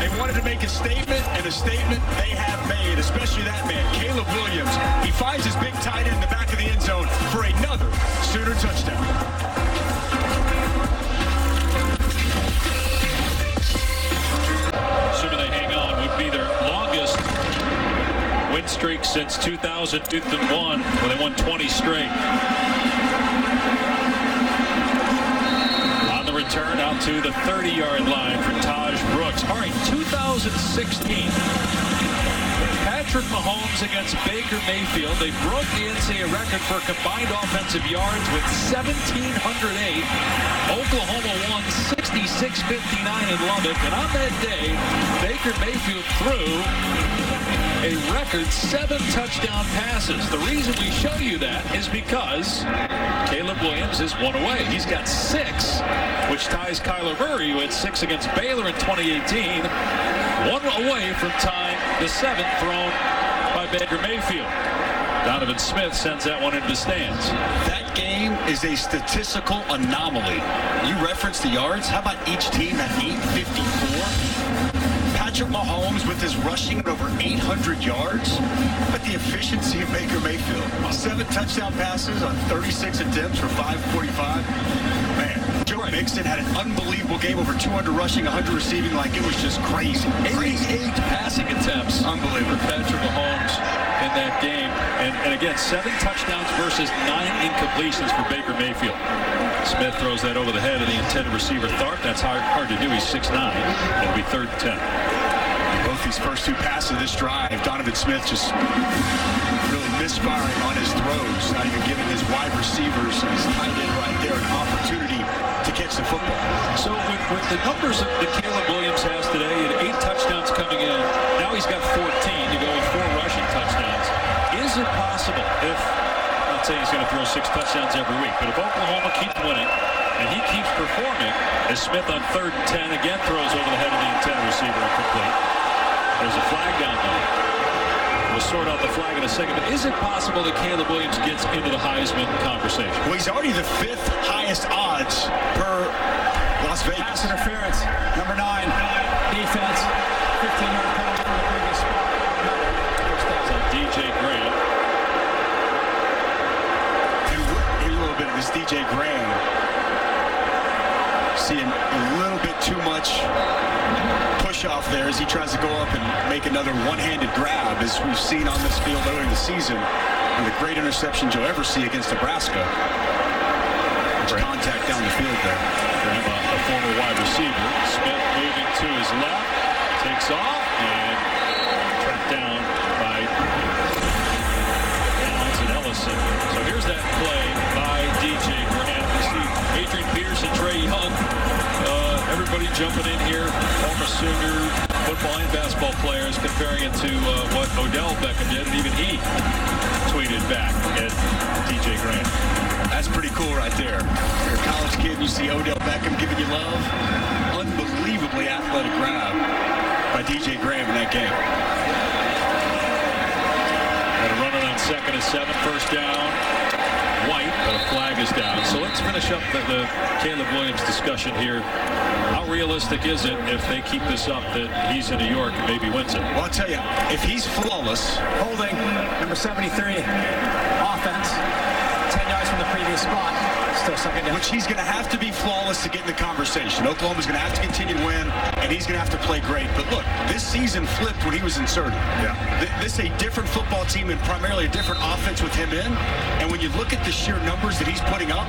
They wanted to make a statement, and a statement they have made, especially that man, Caleb Williams. He finds his big tight end in the back of the end zone for another Sooner touchdown. Assuming they hang on, would be their longest win streak since 2001, where they won 20 straight. On the return, out to the 30-yard line for Taj Brooks. All right, 2016. Patrick Mahomes against Baker Mayfield. They broke the NCAA record for combined offensive yards with 1,708. Oklahoma won 66-59 in Lubbock. And on that day, Baker Mayfield threw a record 7 touchdown passes. The reason we show you that is because Caleb Williams is 1 away. He's got 6, which ties Kyler Murray, who had 6 against Baylor in 2018. 1 away from tying the 7th thrown by Baker Mayfield. Donovan Smith sends that one into the stands. That game is a statistical anomaly. You referenced the yards. How about each team at 854? Patrick Mahomes with his rushing at over 800 yards. But the efficiency of Baker Mayfield. 7 touchdown passes on 36 attempts for 545. Man, Joe Mixon had an unbelievable game, over 200 rushing, 100 receiving, like it was just crazy. 88 passing attempts. Unbelievable. For Patrick Mahomes in that game. And again, 7 touchdowns versus 9 incompletions for Baker Mayfield. Smith throws that over the head of the intended receiver, Tharp. That's hard to do. He's 6'9". It'll be 3rd and 10. Both these first 2 passes of this drive, Donovan Smith just really misfiring on his throws, not even giving his wide receivers and his tight end right there an opportunity to catch the football. So with the numbers that Caleb Williams has today, he had 8 touchdowns coming in. Now he's got 14 to go with 4 rushing touchdowns. Is it possible if, I'm not saying he's going to throw 6 touchdowns every week, but if Oklahoma keeps winning and he keeps performing, as Smith on 3rd and 10 again throws over the head of the intended receiver incomplete. There's a flag down there. We'll sort out the flag in a second, but is it possible that Caleb Williams gets into the Heisman conversation? Well, he's already the 5th highest odds per Las Vegas. Pass interference, number 9, defense, 15-yard penalty from the previous spot. So DJ Graham. And here's a little bit of this DJ Graham. Seeing a little bit too much push off there as he tries to go up and make another one-handed grab, as we've seen on this field earlier in the season. And the great interceptions you'll ever see against Nebraska. Contact down the field there. Graham, a former wide receiver. Smith moving to his left, takes off, and tracked down by Downs and Ellison. So here's that play by DJ Graham. You see Adrian Pierce and Trey Young. Everybody jumping in here, former Sooner football and basketball players, comparing it to what Odell Beckham did, and even he tweeted back at DJ Graham. That's pretty cool right there. You're a college kid and you see Odell Beckham giving you love. Unbelievably athletic grab by DJ Graham in that game. Got a runner on 2nd and 7, 1st down. White, but a flag is down. So let's finish up the Caleb Williams discussion here. How realistic is it if they keep this up that he's in New York and maybe wins it? Well, I'll tell you, if he's flawless, Holding, number 73, offense, 10 yards from the previous spot. Still second down. Which he's going to have to be flawless to get in the conversation. Oklahoma's going to have to continue to win, and he's going to have to play great. But look, this season flipped when he was inserted. Yeah. This is a different football team and primarily a different offense with him in. And when you look at the sheer numbers that he's putting up,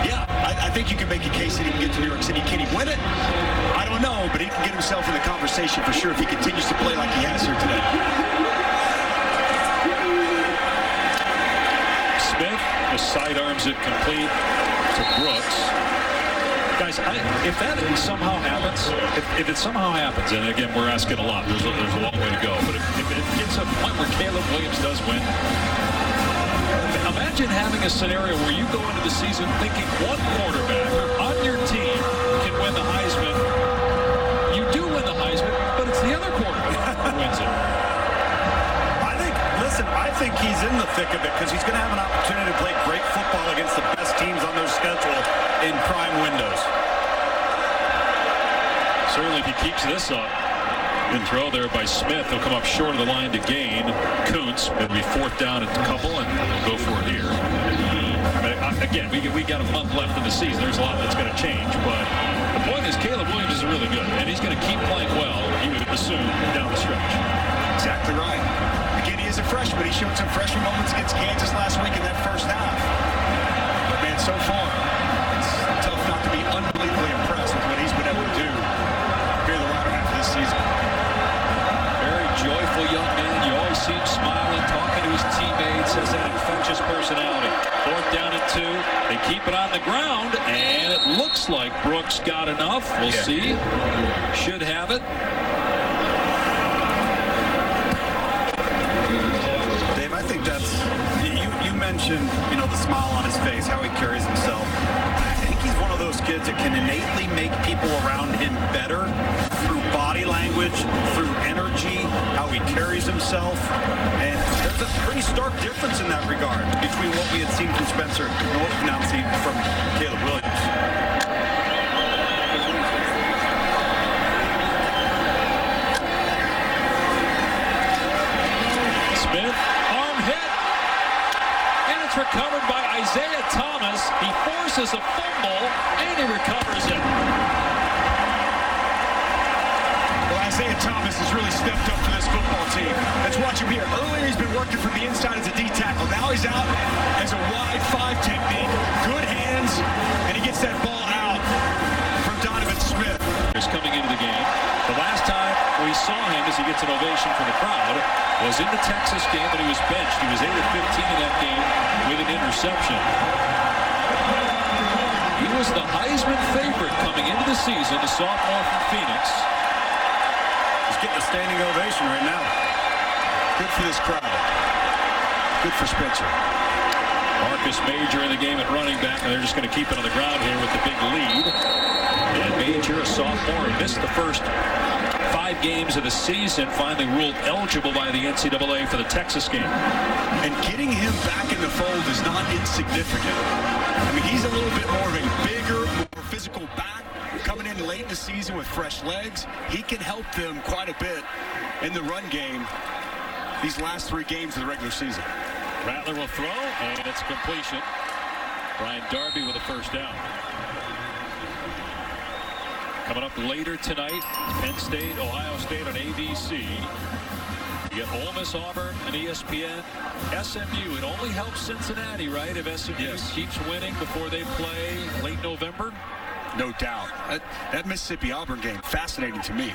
yeah, I think you can make a case that he can get to New York City. Can he win it? I don't know, but he can get himself in the conversation for sure if he continues to play like he has here today. Smith just sidearms it complete to Brooks. Guys, if that somehow happens, if it somehow happens, and again, we're asking a lot. There's a long way to go. But if it gets to a point where Caleb Williams does win, imagine having a scenario where you go into the season thinking one quarterback on your team can win the Heisman. You do win the Heisman, but it's the other quarterback who wins it. I think he's in the thick of it because he's going to have an opportunity to play great football against the best teams on their schedule in prime windows. Certainly, if he keeps this up, good throw there by Smith. He'll come up short of the line to gain. Kuntz, it'll be fourth down at a couple, and we'll go for it here. Again, we got a month left in the season. There's a lot that's going to change, but the point is Caleb Williams is really good, and he's going to keep playing well, you would assume, down the stretch. Exactly right. Again, he is a freshman. He showed some freshman moments against Kansas last week in that first half. But, man, so far, it's tough not to be unbelievably impressed with what he's been able to do here in the latter half of this season. Very joyful young man. You always see him smiling, talking to his teammates, has that infectious personality. Fourth down and 2. They keep it on the ground, and it looks like Brooks got enough. We'll see. Should have it. Dave, I think that's, you mentioned, the smile on his face, how he carries himself. I think he's one of those kids that can innately make people around him better through body language, through energy, how he carries himself. And there's a pretty stark difference in that regard between what we had seen from Spencer and what we've now seen from Caleb Williams. Recovered by Isaiah Thomas. He forces a fumble, and he recovers it. Well, Isaiah Thomas has really stepped up for this football team. Let's watch him here. Earlier, he's been working from the inside as a D tackle. Now he's out as a wide 5 technique. Good hands, and he gets that ball out from Donovan Smith. He's coming into the game. The last time we saw him as he gets an ovation from the crowd was in the Texas game when he was benched. He was 8 of 15 in that game with an interception. He was the Heisman favorite coming into the season, the sophomore from Phoenix. He's getting a standing ovation right now. Good for this crowd. Good for Spencer. Marcus Major in the game at running back, and they're just going to keep it on the ground here with the big lead. And Major, a sophomore, missed the first 5 games of the season, finally ruled eligible by the NCAA for the Texas game. And getting him back in the fold is not insignificant. I mean, he's a little bit more of a bigger, more physical back, coming in late in the season with fresh legs. He can help them quite a bit in the run game these last 3 games of the regular season. Rattler will throw, and it's a completion. Brian Darby with a first down. Coming up later tonight, Penn State, Ohio State on ABC. You get Ole Miss, Auburn, and ESPN. SMU, it only helps Cincinnati, right, if SMU keeps winning before they play late November? No doubt. That Mississippi-Auburn game, fascinating to me.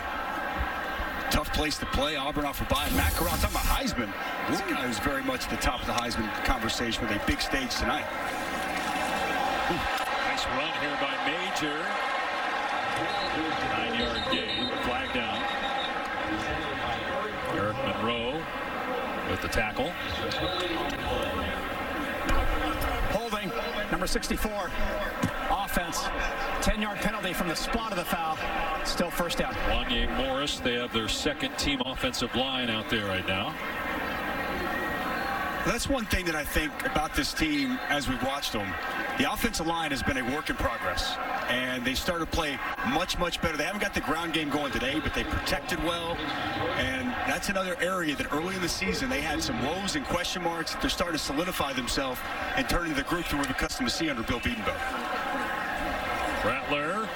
Tough place to play. Auburn off a bye. Matt Corral, talking about Heisman. This guy who's very much at the top of the Heisman conversation with a big stage tonight. Nice run here by Major. 9-yard gain. Flag down. Eric Monroe with the tackle. Holding, number 64. Offense. 10-yard penalty from the spot of the foul. Still first down. Wanye Morris, they have their second team offensive line out there right now. That's one thing that I think about this team as we've watched them. The offensive line has been a work in progress. and they started to play much, much better. They haven't got the ground game going today, but they protected well, and that's another area that early in the season they had some woes and question marks. They're starting to solidify themselves and turn into the group that we're accustomed to see under Bill Bedenbaugh. Rattler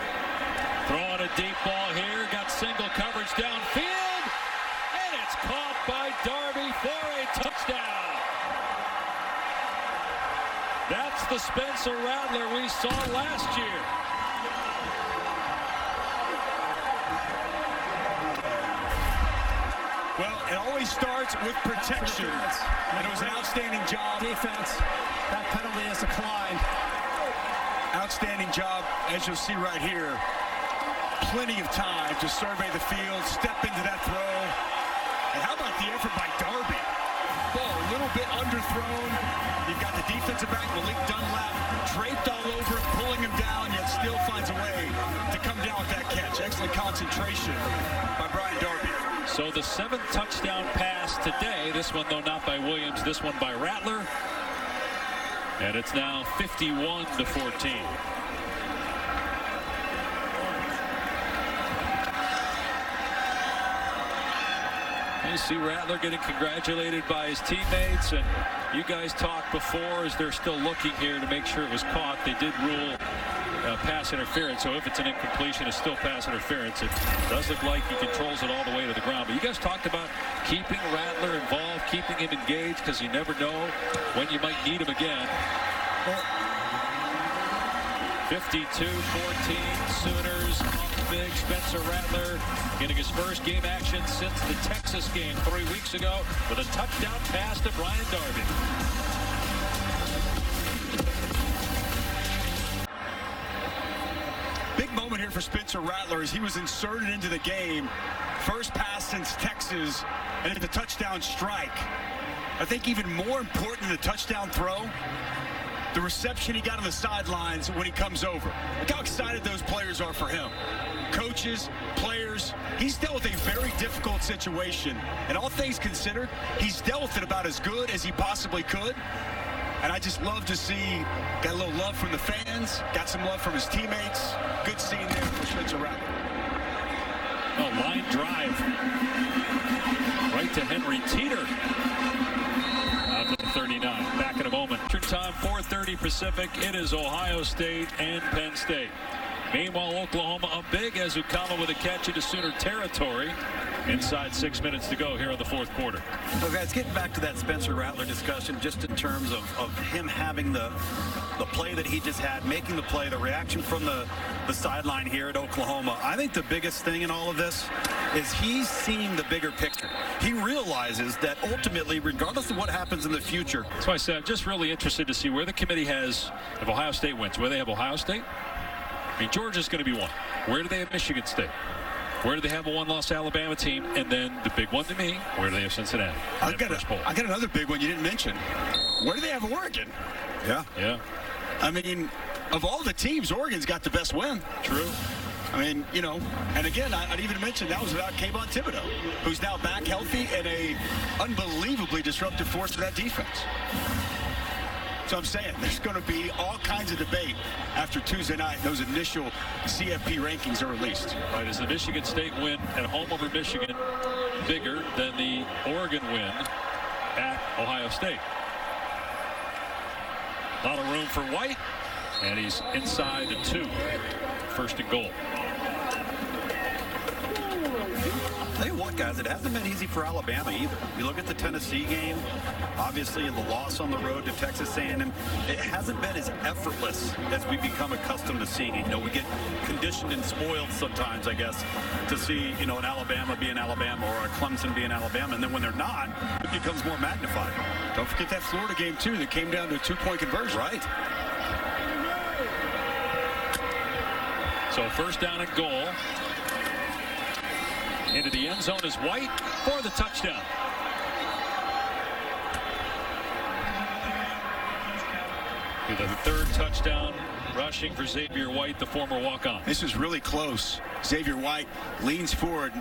throwing a deep ball here, got single coverage downfield, and it's caught by Darby for a touchdown. That's the Spencer Rattler we saw last year. Well, it always starts with protection, and it was an outstanding job. Defense, that penalty is declined. Outstanding job, as you'll see right here. Plenty of time to survey the field, step into that throw. And how about the effort by Darby? Ball a little bit underthrown. You've got the defensive back, Malik Dunlap, draped all over him, pulling him down, yet still finds a way to come down with that catch. Excellent concentration by Brian Darby. So the 7th touchdown pass today. This one, though, not by Williams. This one by Rattler. And it's now 51-14. You see Rattler getting congratulated by his teammates, and you guys talked before as they're still looking here to make sure it was caught. They did rule pass interference, so if it's an incompletion, it's still pass interference. It does look like he controls it all the way to the ground. But you guys talked about keeping Rattler involved, keeping him engaged, because you never know when you might need him again. 52-14 Sooners on the big. Spencer Rattler getting his first game action since the Texas game 3 weeks ago with a touchdown pass to Brian Darby. Big moment here for Spencer Rattler as he was inserted into the game. First pass since Texas, and it's a touchdown strike. I think even more important than the touchdown throw, the reception he got on the sidelines when he comes over. Look how excited those players are for him. Coaches, players, he's dealt with a very difficult situation. And all things considered, he's dealt with it about as good as he possibly could. And I just love to see, got a little love from the fans, got some love from his teammates. Good scene there for Spencer Rattler. Oh, line drive. Right to Henry Teeter. Out to the 39. Back in a moment. Time 4:30 Pacific. It is Ohio State and Penn State. Meanwhile, Oklahoma up big as Ukama with a catch into Sooner territory. Inside 6 minutes to go here in the fourth quarter. So guys, getting back to that Spencer Rattler discussion, just in terms of him having the play that he just had, making the play, the reaction from the sideline here at Oklahoma. I think the biggest thing in all of this is he's seeing the bigger picture. He realizes that ultimately, regardless of what happens in the future. That's why I said I'm just really interested to see where the committee has, if Ohio State wins, where they have Ohio State. I mean, Georgia's going to be one. Where do they have Michigan State? Where do they have a one-loss Alabama team? And then the big one to me, where do they have Cincinnati? I got another big one you didn't mention. Where do they have Oregon? Yeah. I mean, of all the teams, Oregon's got the best win. True. I mean, you know, and again, I'd even mention that was without Kayvon Thibodeau, who's now back healthy and a unbelievably disruptive force for that defense. So I'm saying there's going to be all kinds of debate after Tuesday night. Those initial CFP rankings are released. Right, is the Michigan State win at home over Michigan bigger than the Oregon win at Ohio State? A lot of room for White, and he's inside the 2. First and goal. Tell you what, guys, it hasn't been easy for Alabama either. You look at the Tennessee game, obviously the loss on the road to Texas A&M. It hasn't been as effortless as we've become accustomed to seeing. You know, we get conditioned and spoiled sometimes, I guess, to see, you know, an Alabama be an Alabama or a Clemson be an Alabama. And then when they're not, it becomes more magnified. Don't forget that Florida game, too, that came down to a 2-point conversion. Right. So first down and goal. Into the end zone is White for the touchdown. The third touchdown rushing for Xavier White, the former walk-on. This is really close. Xavier White leans forward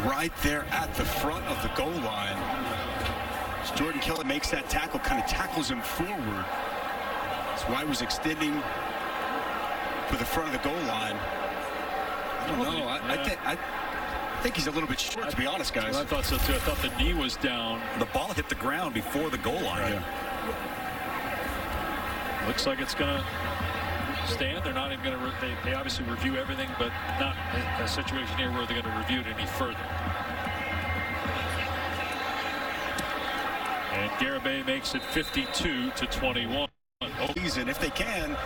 right there at the front of the goal line. As Jordan Kelly makes that tackle, kind of tackles him forward. As White was extending with the front of the goal line. I don't know. I think he's a little bit short, to be honest, guys. Well, I thought so too. I thought the knee was down. The ball hit the ground before the goal line. Yeah. Looks like it's going to stand. They're not even going to. They obviously review everything, but not a situation here where they're going to review it any further. And Garibay makes it 52-21. Season, if they can,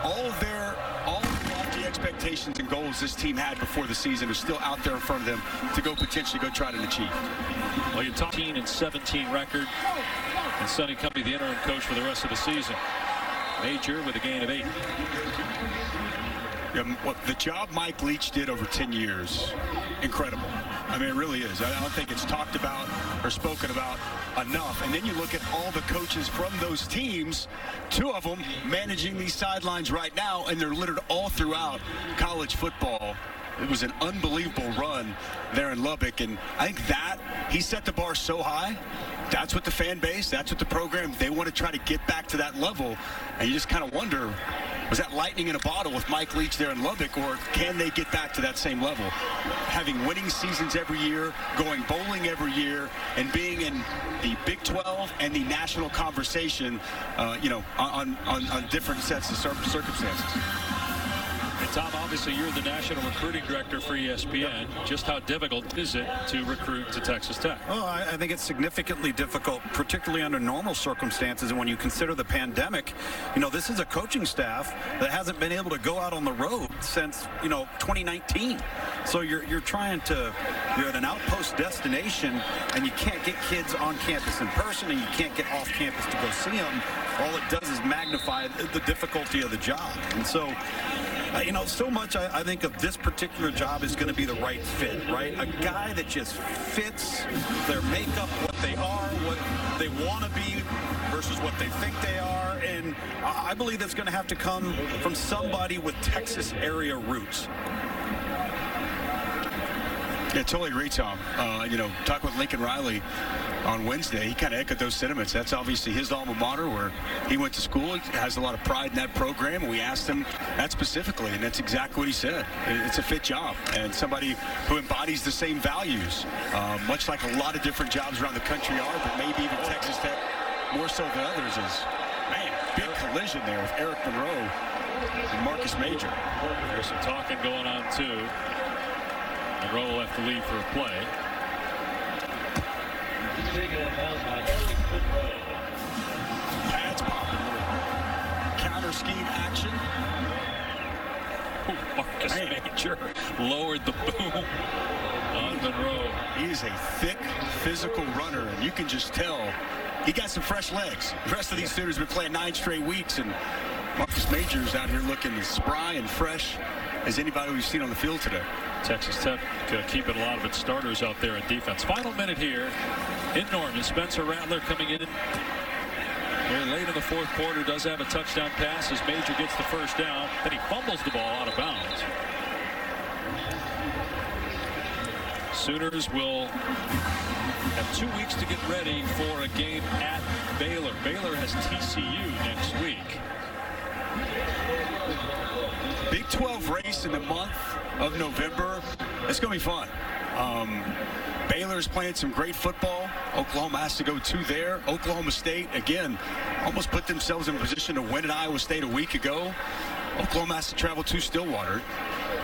all of the lofty expectations and goals this team had before the season are still out there in front of them to potentially go try to achieve. Well, your top 17 record, and Sonny Cumbie, the interim coach for the rest of the season. Major with a gain of 8. What the job Mike Leach did over 10 years, incredible. I mean, it really is. I don't think it's talked about or spoken about enough. And then you look at all the coaches from those teams, 2 of them managing these sidelines right now, and they're littered all throughout college football. It was an unbelievable run there in Lubbock, and I think that he set the bar so high. That's what the fan base, that's what the program, they want to try to get back to that level. And you just kind of wonder, was that lightning in a bottle with Mike Leach there in Lubbock, or can they get back to that same level? Having winning seasons every year, going bowling every year, and being in the Big 12 and the national conversation, on different sets of circumstances. And Tom, obviously you're the national recruiting director for ESPN. Just how difficult is it to recruit to Texas Tech? Well, I think it's significantly difficult, particularly under normal circumstances. And when you consider the pandemic, this is a coaching staff that hasn't been able to go out on the road since, 2019. So you're at an outpost destination, and you can't get kids on campus in person, and you can't get off campus to go see them. All it does is magnify the difficulty of the job. And so, so much I think of this particular job is going to be the right fit, right? A guy that just fits their makeup, what they are, what they want to be versus what they think they are. And I believe that's going to have to come from somebody with Texas area roots. Yeah, totally agree, Tom. Talk with Lincoln Riley on Wednesday. He kind of echoed those sentiments. That's obviously his alma mater where he went to school. He has a lot of pride in that program, and we asked him that specifically, and that's exactly what he said. It's a fit job, and somebody who embodies the same values, much like a lot of different jobs around the country are, but maybe even Texas Tech more so than others is. Man, big collision there with Eric Monroe and Marcus Major. There's some talking going on, too. Monroe will have to leave for a play. Pads popping. Counter scheme action. Marcus Major lowered the boom on Monroe. He is a thick, physical runner, and you can just tell he got some fresh legs. The rest of these students have been playing 9 straight weeks, and Marcus Major is out here looking as spry and fresh as anybody we've seen on the field today. Texas Tech keeping a lot of its starters out there in defense. Final minute here in Norman. Spencer Rattler coming in here late in the 4th quarter, does have a touchdown pass as Major gets the first down. Then he fumbles the ball out of bounds. Sooners will have 2 weeks to get ready for a game at Baylor. Baylor has TCU next week. Big 12 race in the month of November. It's going to be fun. Baylor's playing some great football. Oklahoma has to go to there. Oklahoma State, again, almost put themselves in a position to win at Iowa State a week ago. Oklahoma has to travel to Stillwater.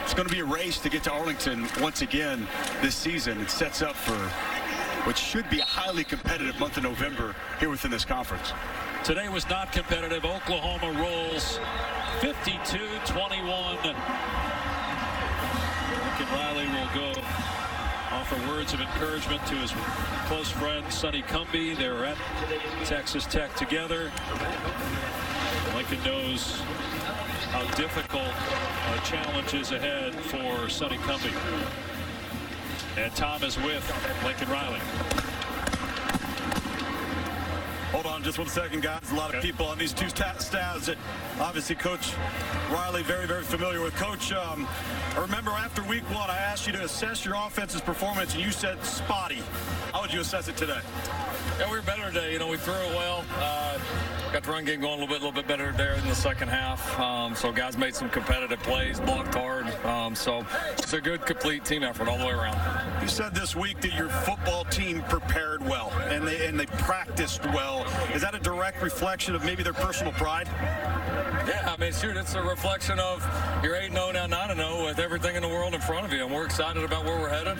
It's going to be a race to get to Arlington once again this season. It sets up for what should be a highly competitive month of November here within this conference. Today was not competitive. Oklahoma rolls 52-21. Lincoln Riley will go offer words of encouragement to his close friend Sonny Cumbie. They were at Texas Tech together. Lincoln knows how difficult a challenge is ahead for Sonny Cumbie. And Tom is with Lincoln Riley. Hold on just 1 second, guys. A lot of people on these two staffs that obviously Coach Riley very, very familiar with. Coach, I remember after week 1, I asked you to assess your offense's performance, and you said spotty. How would you assess it today? Yeah, we were better today. We threw it well. got the run game going a little bit better there in the second half. So guys made some competitive plays, blocked hard. So it's a good, complete team effort all the way around. You said this week that your football team prepared well and they practiced well. Is that a direct reflection of maybe their personal pride? Yeah, I mean, shoot, it's a reflection of you're 8-0 now, 9-0 with everything in the world in front of you, and we're excited about where we're headed.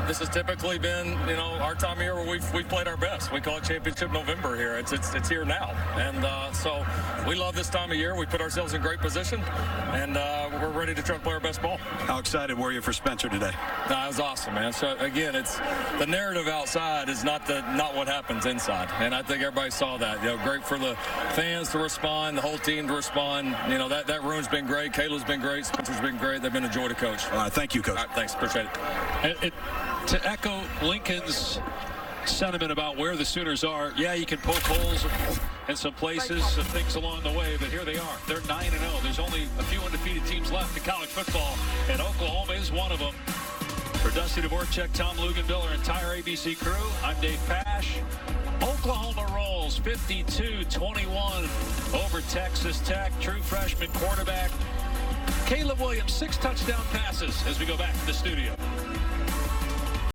This has typically been, our time of year where we've played our best. We call it Championship November here. It's here now, and so we love this time of year. We put ourselves in great position, and we're ready to try to play our best ball. How excited were you for Spencer today? No, it was awesome, man. So again, it's the narrative outside is not what happens inside, and I think everybody saw that. Great for the fans to respond, the whole team to respond. That room's been great. Kayla's been great. Spencer's been great. They've been a joy to coach. All right, thank you, Coach. All right, thanks. Appreciate it. To echo Lincoln's sentiment about where the Sooners are, yeah, you can poke holes in some places, some things along the way, but here they are. They're 9-0. There's only a few undefeated teams left in college football, and Oklahoma is one of them. For Dusty Dvorak, Tom Luginbill, our entire ABC crew, I'm Dave Pasch. Oklahoma rolls 52-21 over Texas Tech. True freshman quarterback Caleb Williams, 6 touchdown passes as we go back to the studio.